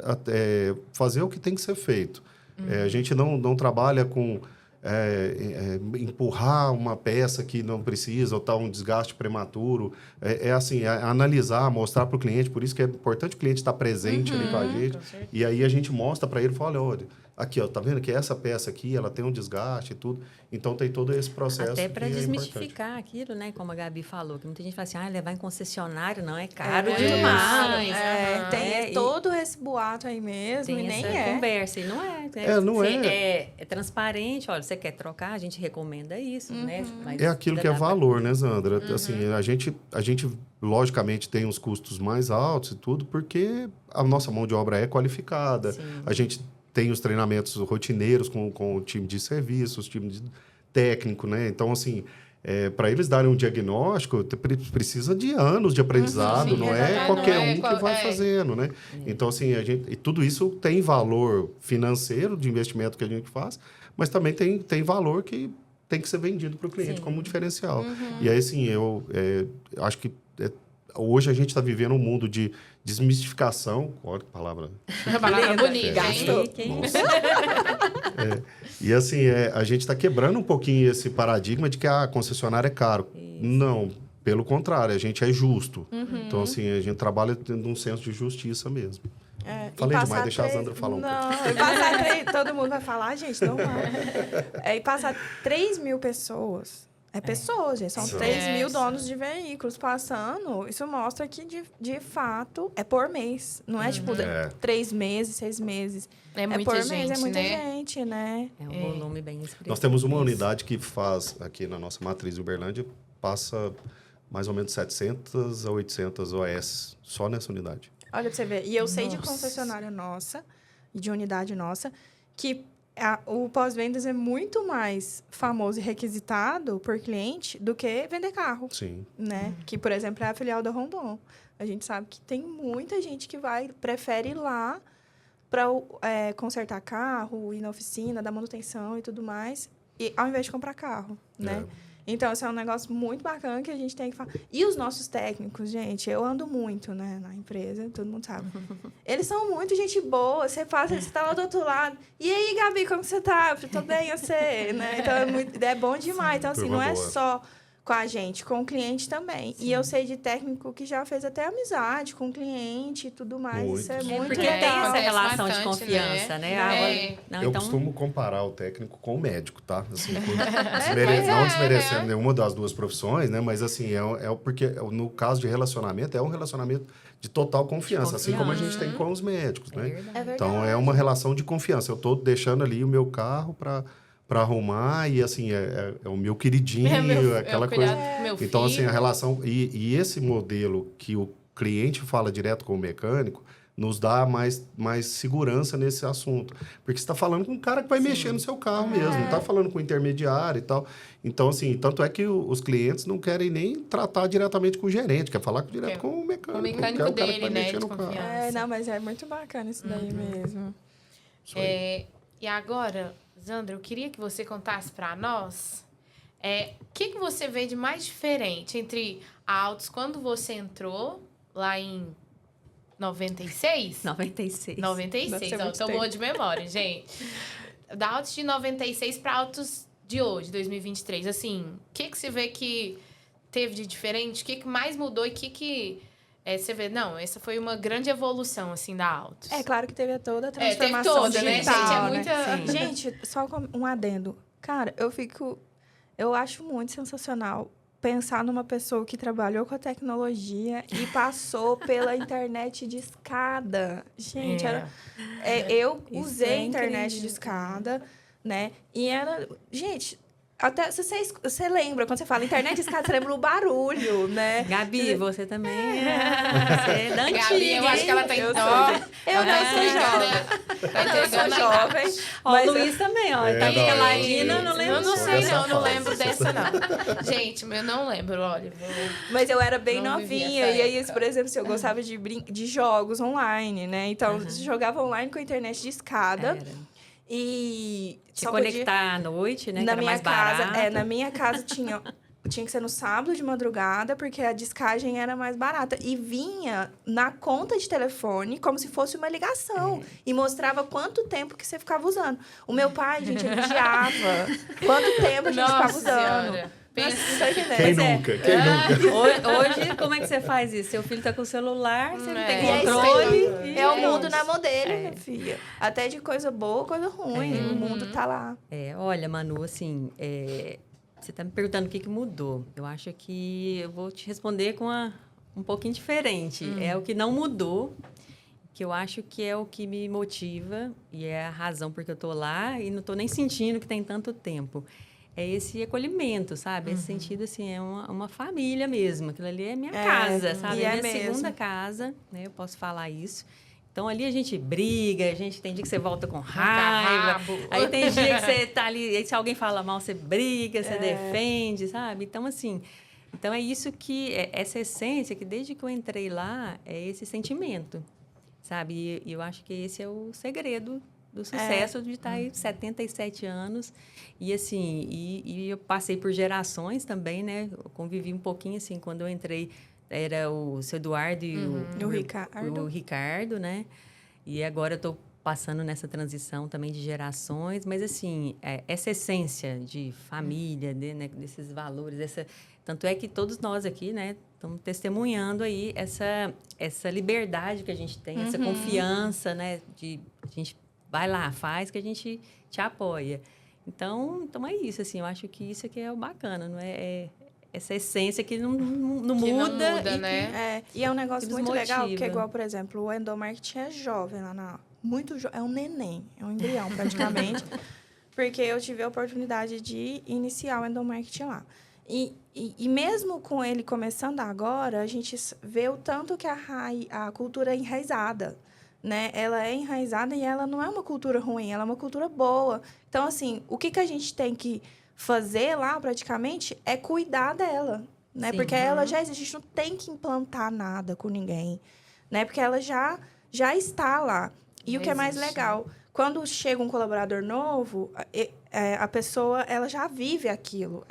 fazer o que tem que ser feito. A gente não trabalha com empurrar uma peça que não precisa ou tá um desgaste prematuro. Analisar, mostrar para o cliente. Por isso que é importante o cliente estar presente ali com a gente. E aí a gente mostra para ele, fala, olha, aqui, ó, tá vendo que essa peça aqui, ela tem um desgaste e tudo. Então, tem todo esse processo. Até para que é desmistificar aquilo, né? Como a Gabi falou, que muita gente fala assim, levar em concessionário não é caro É, demais. Tem todo esse boato aí mesmo, Tem e nem essa é. conversa, e não é. Não é transparente, olha, você quer trocar, a gente recomenda isso, né? Mas É aquilo que é dá pra- valor, né, Zandra? Assim, a gente, logicamente, tem os custos mais altos e tudo, porque a nossa mão de obra é qualificada. Sim. A gente tem os treinamentos rotineiros com o time de serviços, time técnico, né? Então, assim, para eles darem um diagnóstico, precisa de anos de aprendizado, sim, não é exatamente. qualquer Não é um que vai fazendo, né? Então, assim, e tudo isso tem valor financeiro de investimento que a gente faz, mas também tem valor que tem que ser vendido para o cliente como um diferencial. E aí, assim, eu acho que hoje a gente está vivendo um mundo de desmistificação. Olha que palavra. Uma palavra bonita, Gastou. hein? E assim, a gente está quebrando um pouquinho esse paradigma de que a concessionária é caro. Não, pelo contrário, a gente é justo. Então, assim, a gente trabalha tendo um senso de justiça mesmo. Falei demais, deixa a Zandra falar um pouco. Não, e passar todo mundo vai falar, gente, não vai. E passar 3 mil pessoas. É pessoas, gente. São 3 mil donos de veículos passando. Isso mostra que, de fato, é por mês. Não é, tipo, 3 meses, 6 meses. É muita por gente, mês, é muita né? gente, né? É um volume bem expressivo. Nós temos uma unidade que faz, aqui na nossa matriz de Uberlândia, passa mais ou menos 700 a 800 OS só nessa unidade. Olha pra você ver. E eu sei de Nossa. concessionária nossa, e de unidade nossa, que o pós-vendas é muito mais famoso e requisitado por cliente do que vender carro, Sim. né? Que, por exemplo, é a filial da Rondon. A gente sabe que tem muita gente que prefere ir lá para consertar carro, ir na oficina, dar manutenção e tudo mais, ao invés de comprar carro, né? Então, esse é um negócio muito bacana que a gente tem que falar. E os nossos técnicos, gente, eu ando muito, né, na empresa, todo mundo sabe. Eles são muito gente boa, você tá lá do outro lado. E aí, Gabi, como você tá? Eu tô bem, eu sei, né? Então, é bom demais. Então, assim, não é só com a gente, com o cliente também. Sim. E eu sei de técnico que já fez até amizade com o cliente e tudo mais. Muito. Isso é muito Porque legal. tem essa Acontece relação de bastante, confiança, né? Eu então, costumo comparar o técnico com o médico, tá? Assim, mas não desmerecendo nenhuma das duas profissões, né? Mas, assim, porque no caso de relacionamento, é um relacionamento de total confiança, assim como a gente tem com os médicos, né? verdade. Então, é uma relação de confiança. Eu estou deixando ali o meu carro para arrumar e, assim, é o meu queridinho, aquela coisa. Meu filho. Então, assim, a relação... E esse modelo que o cliente fala direto com o mecânico nos dá mais segurança nesse assunto. Porque você está falando com um cara que vai mexer no seu carro mesmo, não está falando com o intermediário e tal. Então, assim, tanto é que os clientes não querem nem tratar diretamente com o gerente, quer falar direto com o mecânico. O mecânico que é o cara dele, que vai né, mexer de no carro. confiança. Não, mas é muito bacana isso daí mesmo. Isso aí. E agora, Zandra, eu queria que você contasse para nós o que você vê de mais diferente entre a Autos quando você entrou lá em 96? 96. 96, Ó, tô boa de memória, gente. Da Autos de 96 para Autos de hoje, 2023. Assim, o que você vê que teve de diferente? O que mais mudou e o que você vê? Não, essa foi uma grande evolução, assim, da Autos. É claro que teve toda a transformação teve toda, né, gente? digital, É muita... né? Gente, só um adendo. Cara, eu acho muito sensacional pensar numa pessoa que trabalhou com a tecnologia e passou pela internet de escada. Gente, eu usei a internet de escada, né? E era... Gente... Até você lembra, quando você fala internet de escada, você lembra o barulho, né? Gabi, você também você é da antiga. Gabi, eu acho que ela tá Eu entregando sou jovem. Ó, Mas o Luiz também, ó. Tá não, peladina, não lembro. Eu não sei, dessa não fase. lembro dessa, não. Gente, eu não lembro, olha. Mas eu era bem Não vivi novinha. essa E aí, época. por exemplo, se eu gostava de jogos online, né? Então, eu jogava online com a internet de escada. Era. E Se conectar à noite, né? Que era mais barato. Na minha casa tinha que ser no sábado de madrugada, porque a discagem era mais barata. E vinha na conta de telefone como se fosse uma ligação. E mostrava quanto tempo que você ficava usando. O meu pai, gente, ele vigiava quanto tempo a gente ficava usando. Senhora. Pensa. Quem nunca? Quem nunca? Hoje, como é que você faz isso? Seu filho tá com o celular, você não tem E é isso controle. aí. É o mundo na mão dele, minha filha. Até de coisa boa, coisa ruim. O mundo tá lá. Olha, Manu, assim, você tá me perguntando o que mudou. Eu acho que eu vou te responder com um pouquinho diferente. É o que não mudou, que eu acho que é o que me motiva e é a razão porque eu tô lá e não tô nem sentindo que tem tanto tempo. É esse acolhimento, sabe? Esse sentido, assim, é uma família mesmo. Aquilo ali é minha casa, sabe? E É é minha mesmo. segunda casa, né? Eu posso falar isso. Então, ali a gente briga, tem dia que você volta com raiva. Rabo. Aí tem dia que você tá ali, aí se alguém fala mal, você briga, você defende, sabe? Então, assim, é isso que, essa essência que desde que eu entrei lá, é esse sentimento, sabe? E eu acho que esse é o segredo do sucesso de estar aí 77 anos. E, assim, e eu passei por gerações também, né? Eu convivi um pouquinho, assim, quando eu entrei, era o seu Eduardo e o Ricardo, né? E agora eu estou passando nessa transição também de gerações, mas, assim, essa essência de família, né, desses valores, tanto é que todos nós aqui, né, estamos testemunhando aí essa liberdade que a gente tem, essa confiança, né, a gente vai lá, faz que a gente te apoia. Então é isso, assim, eu acho que isso aqui é o bacana, não é essa essência que não muda. Não muda, e né? E é um negócio que nos muito legal, motiva. porque igual, por exemplo, o endomarketing é jovem lá é um neném, é um embrião praticamente, porque eu tive a oportunidade de iniciar o endomarketing lá. E mesmo com ele começando agora, a gente vê o tanto que a cultura é enraizada, né? Ela é enraizada e ela não é uma cultura ruim, ela é uma cultura boa. Então, assim, o que a gente tem que fazer lá, praticamente, é cuidar dela, né? Sim. Porque ela já existe, a gente não tem que implantar nada com ninguém, né? Porque ela já está lá. E o que é mais legal, quando chega um colaborador novo, a pessoa, ela já vive aquilo.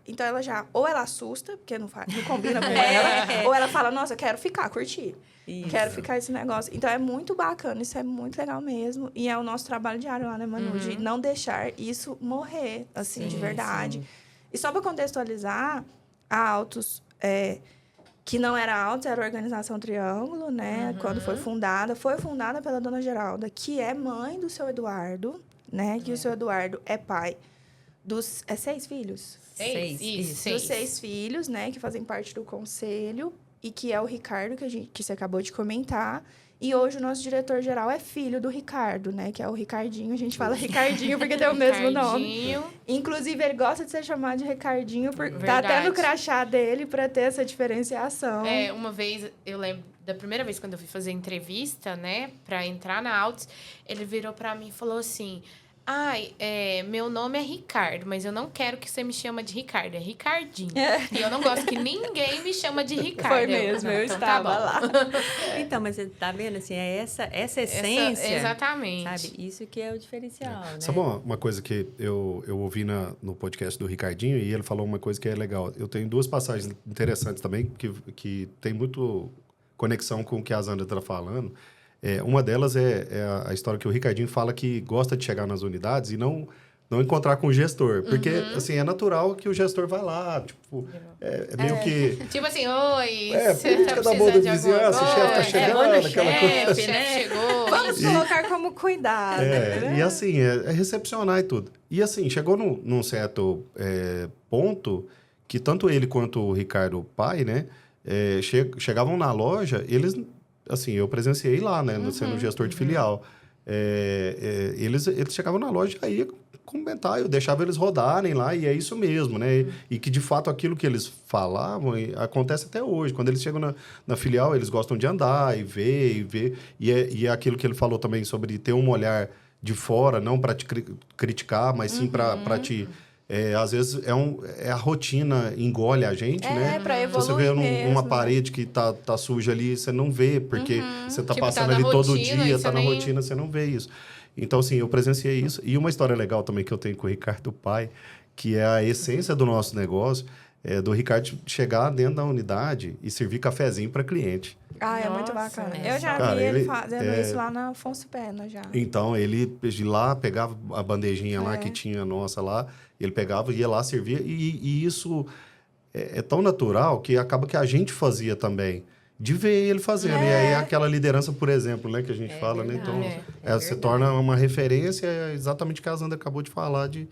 Então, ou ela assusta, porque não combina com ela, ou ela fala, nossa, eu quero ficar, curtir. Isso. Quero ficar esse negócio. Então, é muito bacana, isso é muito legal mesmo. E é o nosso trabalho diário lá, né, Manu? De não deixar isso morrer, assim, de verdade. Sim. E só para contextualizar, a Autos, que não era Autos, era a Organização Triângulo, né? Quando foi fundada pela Dona Geralda, que é mãe do seu Eduardo, né? Que o seu Eduardo é pai dos 6 filhos? 6, isso. Dos 6 filhos, né? Que fazem parte do conselho. E que é o Ricardo, que você acabou de comentar. E hoje o nosso diretor-geral é filho do Ricardo, né? Que é o Ricardinho. A gente fala Ricardinho porque tem o mesmo nome. Inclusive, ele gosta de ser chamado de Ricardinho. Tá até no crachá dele para ter essa diferenciação. Uma vez, eu lembro da primeira vez quando eu fui fazer entrevista, né? Pra entrar na Autos, ele virou pra mim e falou assim... meu nome é Ricardo, mas eu não quero que você me chama de Ricardo, é Ricardinho. E eu não gosto que ninguém me chama de Ricardo. Foi mesmo, eu então estava tá lá. Então, mas você tá vendo, assim, é essa essência. Exatamente. Sabe? Isso que é o diferencial, né? Sabe uma coisa que eu ouvi no podcast do Ricardinho e ele falou uma coisa que é legal. Eu tenho 2 passagens interessantes também que tem muito conexão com o que a Zandra está falando. Uma delas é a história que o Ricardinho fala que gosta de chegar nas unidades e não encontrar com o gestor. Porque, assim, é natural que o gestor vai lá, tipo... É meio que... Tipo assim, oi... política da boa da vizinhança, o chefe tá chegando, aquela coisa. O chefe chegou. Vamos colocar como cuidado. Né? E assim, é recepcionar e tudo. E assim, chegou num certo ponto que tanto ele quanto o Ricardo, pai, né? Chegavam na loja, eles... Assim, eu presenciei lá, né? Sendo gestor de filial. Eles chegavam na loja e aí comentar, eu deixava eles rodarem lá e é isso mesmo, né? E que, de fato, aquilo que eles falavam acontece até hoje. Quando eles chegam na filial, eles gostam de andar e ver. E é aquilo que ele falou também sobre ter um olhar de fora, não para te criticar, mas sim para te... às vezes a rotina engole a gente, né? Pra evoluir Se você vê mesmo. uma parede que tá suja ali, você não vê, porque você tá Tipo, passando tá na ali todo rotina, dia, e tá você na nem- rotina, você não vê isso. Então, assim, eu presenciei isso. E uma história legal também que eu tenho com o Ricardo Pai, que é a essência do nosso negócio, do Ricardo chegar dentro da unidade e servir cafezinho para cliente. Ah, é muito Nossa, bacana. é. Eu já Cara, vi ele ele- fazendo isso lá na Afonso Pena, já. Então, ele de lá pegava a bandejinha lá É. que tinha nossa lá, ele pegava, ia lá, servia, e isso é tão natural que acaba que a gente fazia também, de ver ele fazendo. E aí É. aquela liderança, por exemplo, né, que a gente fala, né? Então, verdade. se verdade. torna uma referência, é exatamente o que a Zanda acabou de falar, de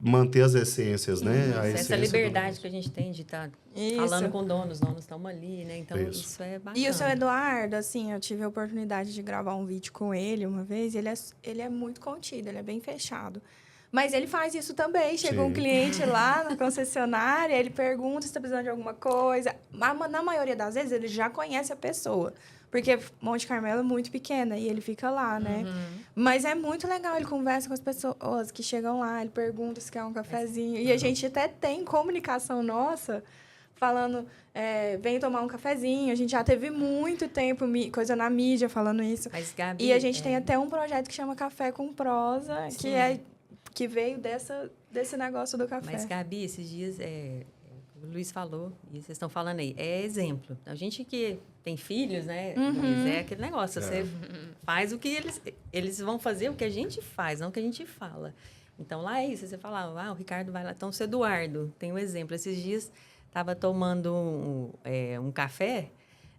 manter as essências, né? A Essa essência do liberdade que a gente tem de estar Isso. falando com os donos estão ali, né? Então, Isso. isso é bacana. E o seu Eduardo, assim, eu tive a oportunidade de gravar um vídeo com ele uma vez. Ele é muito contido, ele é bem fechado. Mas ele faz isso também. Chega um Sim. cliente lá na concessionária, ele pergunta se está precisando de alguma coisa. Na maioria das vezes, ele já conhece a pessoa. Porque Monte Carmelo é muito pequena e ele fica lá, né? Mas é muito legal, ele conversa com as pessoas que chegam lá, ele pergunta se quer um cafezinho. E a gente até tem comunicação nossa falando, vem tomar um cafezinho. A gente já teve muito tempo, coisa na mídia falando isso. Mas, Gabi, E a gente tem até um projeto que chama Café com Prosa, que veio desse negócio do café. Mas, Gabi, esses dias, o Luiz falou, e vocês estão falando aí, é exemplo. A gente que tem filhos, né? Luiz, é aquele negócio, você faz o que eles vão fazer, o que a gente faz, não o que a gente fala. Então, lá é isso, você fala, o Ricardo vai lá. Então, o seu Eduardo, tem um exemplo. Esses dias, estava tomando um café,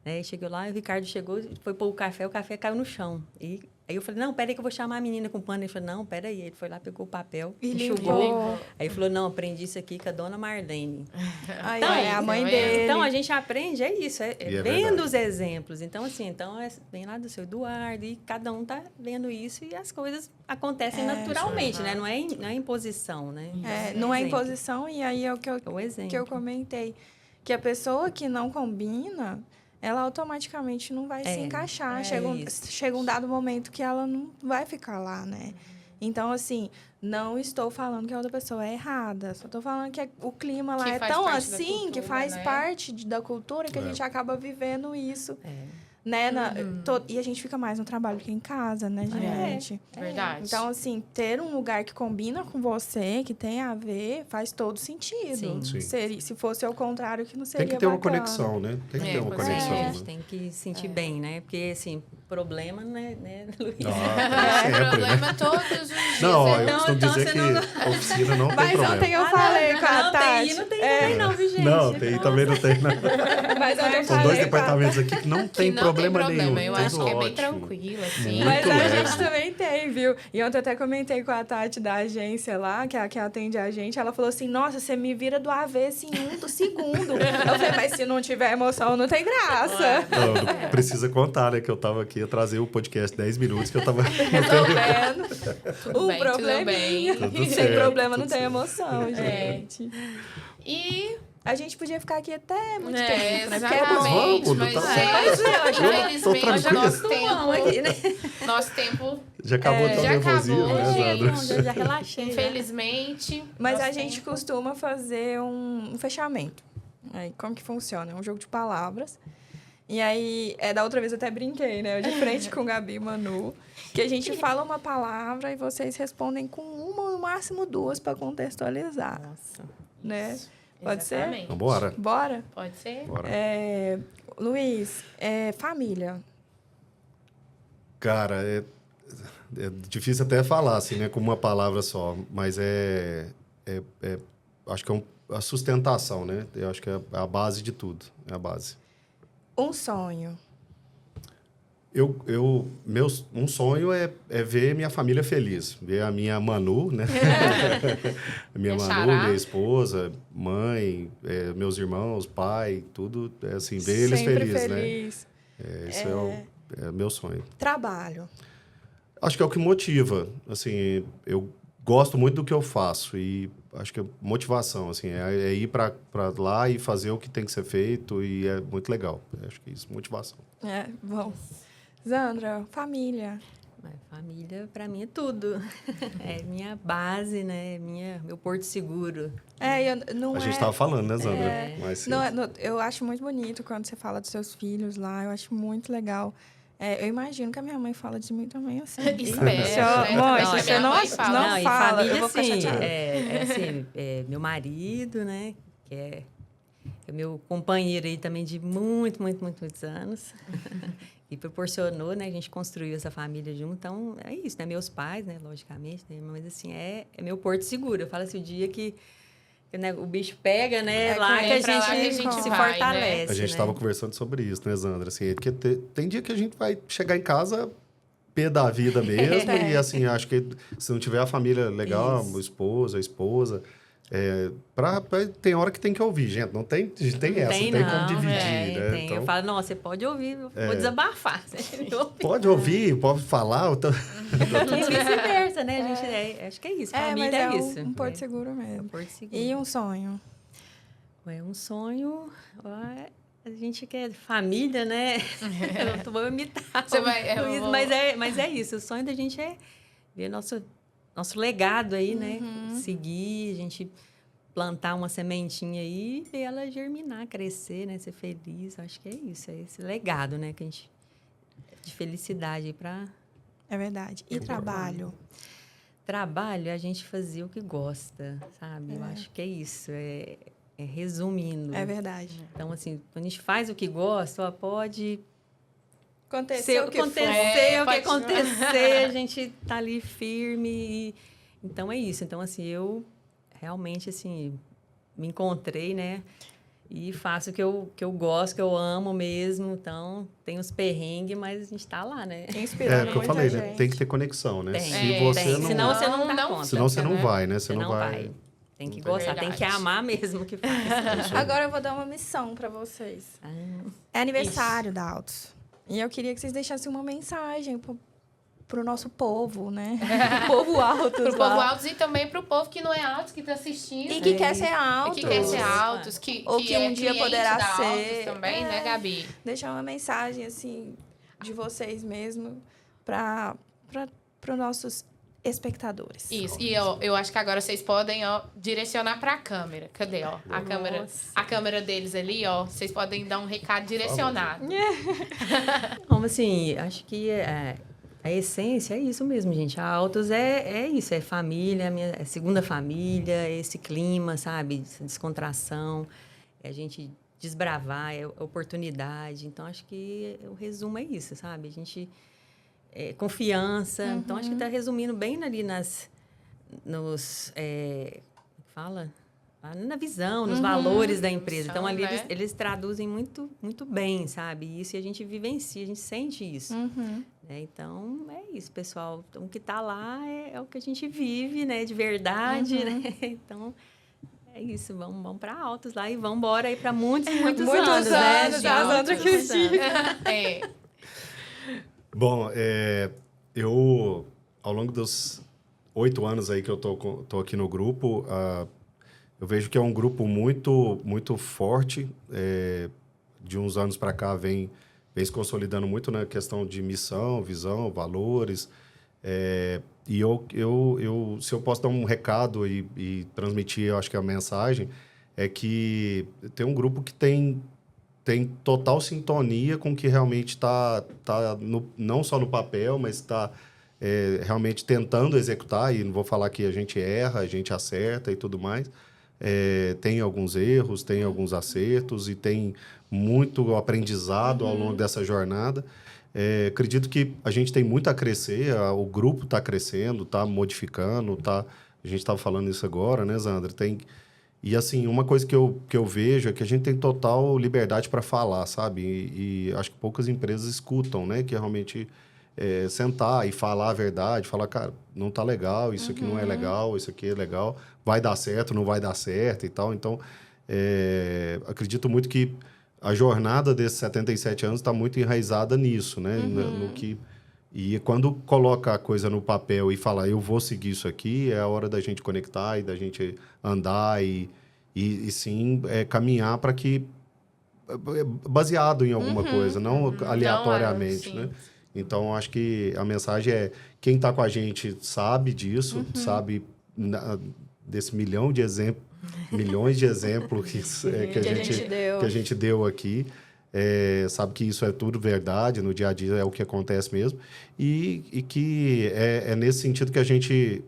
né? Chegou lá, o Ricardo chegou, foi pôr o café caiu no chão. E aí eu falei, não, peraí que eu vou chamar a menina com pano. Ele falou, não, peraí. Ele foi lá, pegou o papel, E enxugou. limpou. Aí ele falou, não, aprendi isso aqui com a dona Marlene. Aí, Então, é a mãe tá vendo? dele. Então, a gente aprende, é isso, E é vendo verdade. os exemplos. Então, assim, vem lá do seu Eduardo e cada um tá vendo isso e as coisas acontecem naturalmente, né? Não é imposição, né? Não é exemplo. imposição, e aí é o que É o exemplo. que eu comentei. Que a pessoa que não combina, ela automaticamente não vai se encaixar. Chega um dado momento que ela não vai ficar lá, né? Então, assim, não estou falando que a outra pessoa é errada. Só estou falando que o clima lá Que é faz tão parte da assim, que cultura, faz né? parte da cultura, que a gente acaba vivendo isso. Né? E a gente fica mais no trabalho que em casa, né, gente? Verdade. Então, assim, ter um lugar que combina com você, que tem a ver, faz todo sentido. Sim. Sim. Se fosse ao contrário, que não seria Tem que ter uma bacana. conexão, né? Tem que ter uma com conexão. A certeza. gente Né? tem que sentir bem, né? Porque, assim, problema, né, Luiz? Ah, sempre, né? problema todos os dias. Não, né? eu costumo então dizer você que não- a oficina não tem Mas problema. ontem eu falei com a não Tati. tem, não tem também não, viu, gente? Não, tem, também não tem. Não. Mas ontem eu São falei dois com a departamentos aqui que não Que tem não problema tem problema. nenhum. Eu tudo acho que é bem ótimo. tranquilo, assim. Muito Mas a leve. gente também tem, viu? E ontem eu até comentei com a Tati da agência lá, que atende a gente. Ela falou assim, nossa, você me vira do avesso em um segundo. Eu falei, mas se não tiver emoção, não tem graça. Não, não precisa contar, né? Que eu tava aqui, ia trazer o podcast 10 minutos, que eu tava... Resolvendo. Tudo bem, tudo bem. Tudo Sem certo, problema, não tudo tem certo. emoção, É. gente. E A gente podia ficar aqui até muito É, tempo, né? Porque é bom. exatamente, Vamos, mas não tá infelizmente tranquilo. nosso tempo Já acabou É, tão já nervosismo, acabou. né, Sandra? Já relaxei. já. infelizmente. Mas nosso a gente tempo- costuma fazer um fechamento. Aí, como que funciona? É um jogo de palavras. E aí, da outra vez eu até brinquei, né? Eu de frente com Gabi e Manu. Que a gente fala uma palavra e vocês respondem com uma, no máximo duas, para contextualizar. Nossa. Né? Pode ser? Exatamente. Então, bora. Bora? Pode ser? Bora. Luiz, família. Cara, é difícil até falar, assim, né? Com uma palavra só. Mas acho que é a sustentação, né? Eu acho que é a base de tudo. É a base. Um sonho. Um sonho é ver minha família feliz. Ver a minha Manu, né? minha Minha Manu, xará. minha esposa, mãe, meus irmãos, pai, tudo. Assim, ver eles Sempre felizes, né? feliz. Esse é o meu sonho. Trabalho. Acho que é o que motiva. Assim, eu gosto muito do que eu faço e acho que é motivação, assim, é ir para lá e fazer o que tem que ser feito e é muito legal. Acho que é isso, motivação. Bom. Zandra, família. Mas família, para mim, é tudo. É minha base, né? Meu porto seguro. Não A gente é... estava falando, né, Zandra? Mais cedo. eu acho muito bonito quando você fala dos seus filhos lá. Eu acho muito legal. Eu imagino que a minha mãe fala de mim também assim. Espero, né? Mãe, Não, se a você minha não, mãe fala. não e fala, família, eu vou ficar assim, chateada. meu marido, né? Que foi meu companheiro aí também de muitos anos. E proporcionou, né? A gente construiu essa família junto. Então, é isso, né? Meus pais, né? Logicamente, né? Mas, assim, é meu porto seguro. Eu falo assim, o dia que né, o bicho pega, né? Lá que a gente se vai, fortalece, né? A gente estava conversando sobre isso, né, Zandra? Assim, porque tem dia que a gente vai chegar em casa pé da vida mesmo. E, assim, acho que se não tiver a família legal, o esposo, a esposa... tem hora que tem que ouvir, gente. Não tem essa, não tem como dividir, né? Tem. Então, eu falo, não, você pode ouvir, eu vou desabafar. Pode ouvir, pode falar. E vice-versa, né? A gente, acho que é isso, família mas é isso. Um porto seguro mesmo. É um porto seguro. E um sonho? Um sonho... A gente quer família, né? Eu não vou imitar mas é isso. O sonho da gente é ver nosso legado aí, né? Seguir, a gente plantar uma sementinha aí e ver ela germinar, crescer, né? Ser feliz. Acho que é isso, é esse legado, né? Que a gente... De felicidade para... É verdade. E trabalho? Trabalho, a gente fazia o que gosta, sabe? Eu acho que é isso, resumindo. É verdade. Então, assim, quando a gente faz o que gosta, pode... Acontecer o que acontecer, a gente tá ali firme. Então, é isso. Então, assim, eu realmente, assim, me encontrei, né? E faço o que eu gosto, que eu amo mesmo. Então, tem os perrengues, mas a gente tá lá, né? Inspirando o que eu falei, né? Tem que ter conexão, né? Se você não... Senão você não dá conta. Senão você não vai, né? Você não vai. Tem que gostar, tem que amar mesmo o que faz. Agora eu vou dar uma missão para vocês. É aniversário da Altos. E eu queria que vocês deixassem uma mensagem pro nosso povo, né? Povo Altos. Pro povo Altos e também pro povo que não é Altos, que tá assistindo. E que quer ser Altos. E que quer ser Altos. Ou que um dia poderá ser. Altos também, né, Gabi? Deixar uma mensagem, assim, de vocês mesmo para os nossos espectadores. Isso. E eu acho que agora vocês podem, direcionar para a câmera. Cadê, a câmera deles ali, vocês podem dar um recado direcionado. Como assim, acho que a essência é isso mesmo, gente. A Altos é isso, é família, é segunda família, é esse clima, sabe? Essa descontração, é a gente desbravar, é oportunidade. Então, acho que o resumo é isso, sabe? A gente... confiança. Então, acho que está resumindo bem ali na visão, nos valores da empresa. Então, ali eles traduzem muito, muito bem, sabe? Isso, e a gente vivencia, a gente sente isso. Né? Então, é isso, pessoal. Então, o que está lá é o que a gente vive, né? De verdade, né? Então... É isso, vamos para Altos lá e vamos embora aí para muitos anos, né? Bom, eu, ao longo dos 8 anos aí que eu tô aqui no grupo, eu vejo que é um grupo muito, muito forte. De uns anos para cá vem se consolidando muito na questão de missão, visão, valores. E se eu posso dar um recado e transmitir, eu acho que a mensagem é que tem um grupo que tem total sintonia com o que realmente está não só no papel, mas está realmente tentando executar. E não vou falar que a gente erra, a gente acerta e tudo mais. Tem alguns erros, tem alguns acertos e tem muito aprendizado ao longo dessa jornada. Acredito que a gente tem muito a crescer, o grupo está crescendo, está modificando, a gente estava falando isso agora, né, Zandra? E, assim, uma coisa que eu vejo é que a gente tem total liberdade para falar, sabe? E acho que poucas empresas escutam, né? Que realmente sentar e falar a verdade, falar, cara, não tá legal, isso aqui não é legal, isso aqui é legal, vai dar certo, não vai dar certo e tal. Então, acredito muito que a jornada desses 77 anos está muito enraizada nisso, né? E quando coloca a coisa no papel e fala, eu vou seguir isso aqui, é a hora da gente conectar e da gente andar e sim, caminhar para que... baseado em alguma coisa, não aleatoriamente, né? Então, acho que a mensagem é... Quem está com a gente sabe disso, sabe desse milhões de exemplos que a gente deu aqui. Sabe que isso é tudo verdade, no dia a dia é o que acontece mesmo. E que é nesse sentido que a gente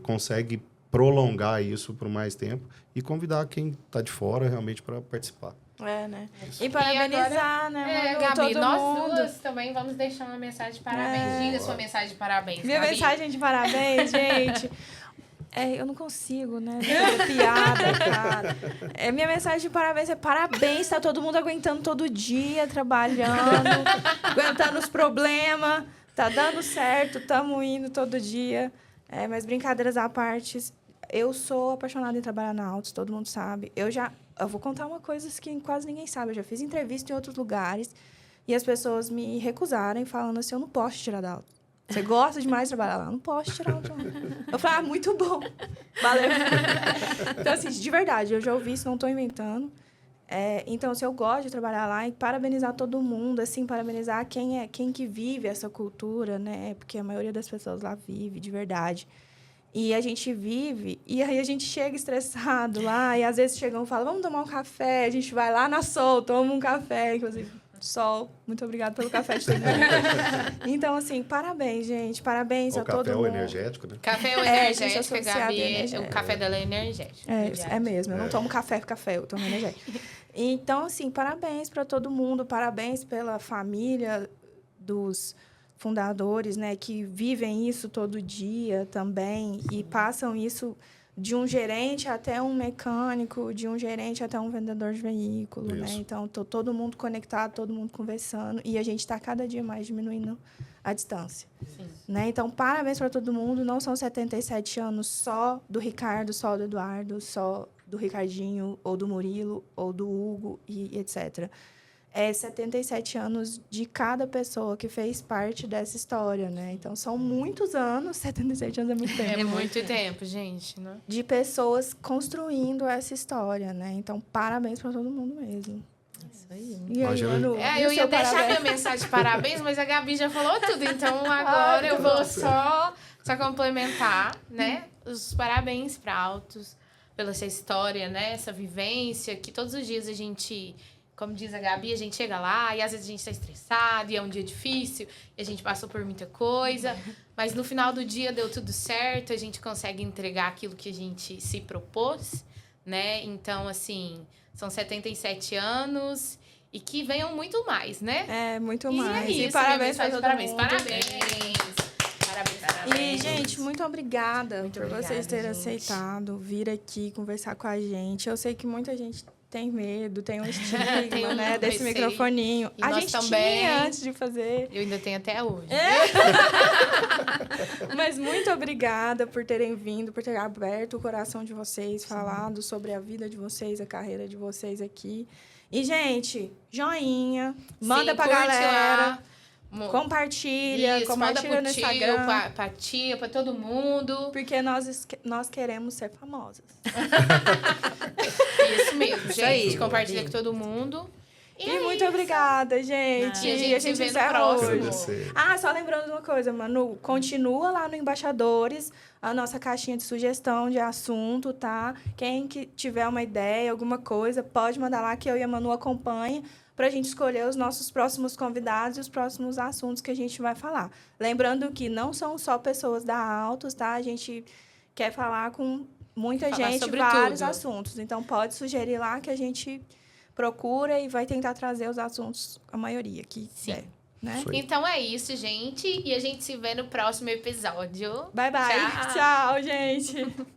consegue prolongar isso por mais tempo e convidar quem está de fora realmente para participar. Né? E parabenizar, né, Manu, Gabi, todo nós mundo. duas também vamos deixar uma mensagem de parabéns. Diga sua mensagem de parabéns, Minha Gabi. mensagem de parabéns, gente. Eu não consigo, né? Fazer piada, cara. Minha mensagem de parabéns é parabéns, tá todo mundo aguentando todo dia, trabalhando, aguentando os problemas, tá dando certo, tamo indo todo dia. Mas brincadeiras à parte, eu sou apaixonada em trabalhar na Altos, todo mundo sabe. Eu vou contar uma coisa que quase ninguém sabe. Eu já fiz entrevista em outros lugares e as pessoas me recusaram falando assim, eu não posso te tirar da Altos. Você gosta demais de trabalhar lá? Não posso tirar o Altos. Eu falei, muito bom. Valeu. Então, assim, de verdade, eu já ouvi isso, não estou inventando. Então, se eu gosto de trabalhar lá, e parabenizar todo mundo, assim, parabenizar quem que vive essa cultura, né? Porque a maioria das pessoas lá vive, de verdade. E a gente vive, e aí a gente chega estressado lá, e às vezes chegam e falam, vamos tomar um café, a gente vai lá na Sol, toma um café, inclusive, Sol, muito obrigada pelo café de todo mundo. Então, assim, parabéns, gente, parabéns a todo mundo. O café é o energético, né? Café é o energético, Gabi, o café dela é energético. É mesmo, eu não tomo café, eu tomo energético. Então, assim, parabéns para todo mundo, parabéns pela família dos fundadores, né, que vivem isso todo dia também e passam isso de um gerente até um mecânico, de um gerente até um vendedor de veículo, né? Então, todo mundo conectado, todo mundo conversando e a gente está cada dia mais diminuindo a distância. Sim. Né? Então, parabéns para todo mundo. Não são 77 anos só do Ricardo, só do Eduardo, só do Ricardinho, ou do Murilo, ou do Hugo, e etc. 77 anos de cada pessoa que fez parte dessa história, né? Então, são muitos anos, 77 anos é muito tempo. É muito tempo, gente, né? De pessoas construindo essa história, né? Então, parabéns para todo mundo mesmo. Isso aí. E aí, Manu, eu ia deixar minha mensagem de parabéns, mas a Gabi já falou tudo. Então, agora eu vou só complementar, né? Os parabéns para Altos pela essa história, né? Essa vivência que todos os dias a gente... Como diz a Gabi, a gente chega lá e às vezes a gente está estressado e é um dia difícil e a gente passou por muita coisa, mas no final do dia deu tudo certo, a gente consegue entregar aquilo que a gente se propôs, né? Então, assim, são 77 anos e que venham muito mais, né? Muito mais. É isso, e parabéns para todo mundo. Parabéns. E, gente, muito obrigada por vocês terem aceitado vir aqui conversar com a gente. Eu sei que muita gente tem medo, tem um estigma, né, desse microfoninho. E a nós gente também tinha antes de fazer. Eu ainda tenho até hoje. Mas muito obrigada por terem vindo, por ter aberto o coração de vocês, falado sobre a vida de vocês, a carreira de vocês aqui. E, gente, joinha, manda pra galera. Lá. Compartilha, isso, compartilha no Instagram. Pra tia, pra todo mundo. Porque nós queremos ser famosas. Isso mesmo, gente. aí, compartilha com todo mundo. E muito obrigada, gente. E a gente se vê no próximo. Só lembrando uma coisa, Manu. Continua lá no Embaixadores a nossa caixinha de sugestão de assunto, tá? Quem que tiver uma ideia, alguma coisa, pode mandar lá que eu e a Manu acompanhem para a gente escolher os nossos próximos convidados e os próximos assuntos que a gente vai falar. Lembrando que não são só pessoas da Altos, tá? A gente quer falar com muita gente, vários assuntos. Então, pode sugerir lá que a gente procura e vai tentar trazer os assuntos, a maioria que der, né? Então é isso, gente. E a gente se vê no próximo episódio. Bye, bye. Tchau, gente.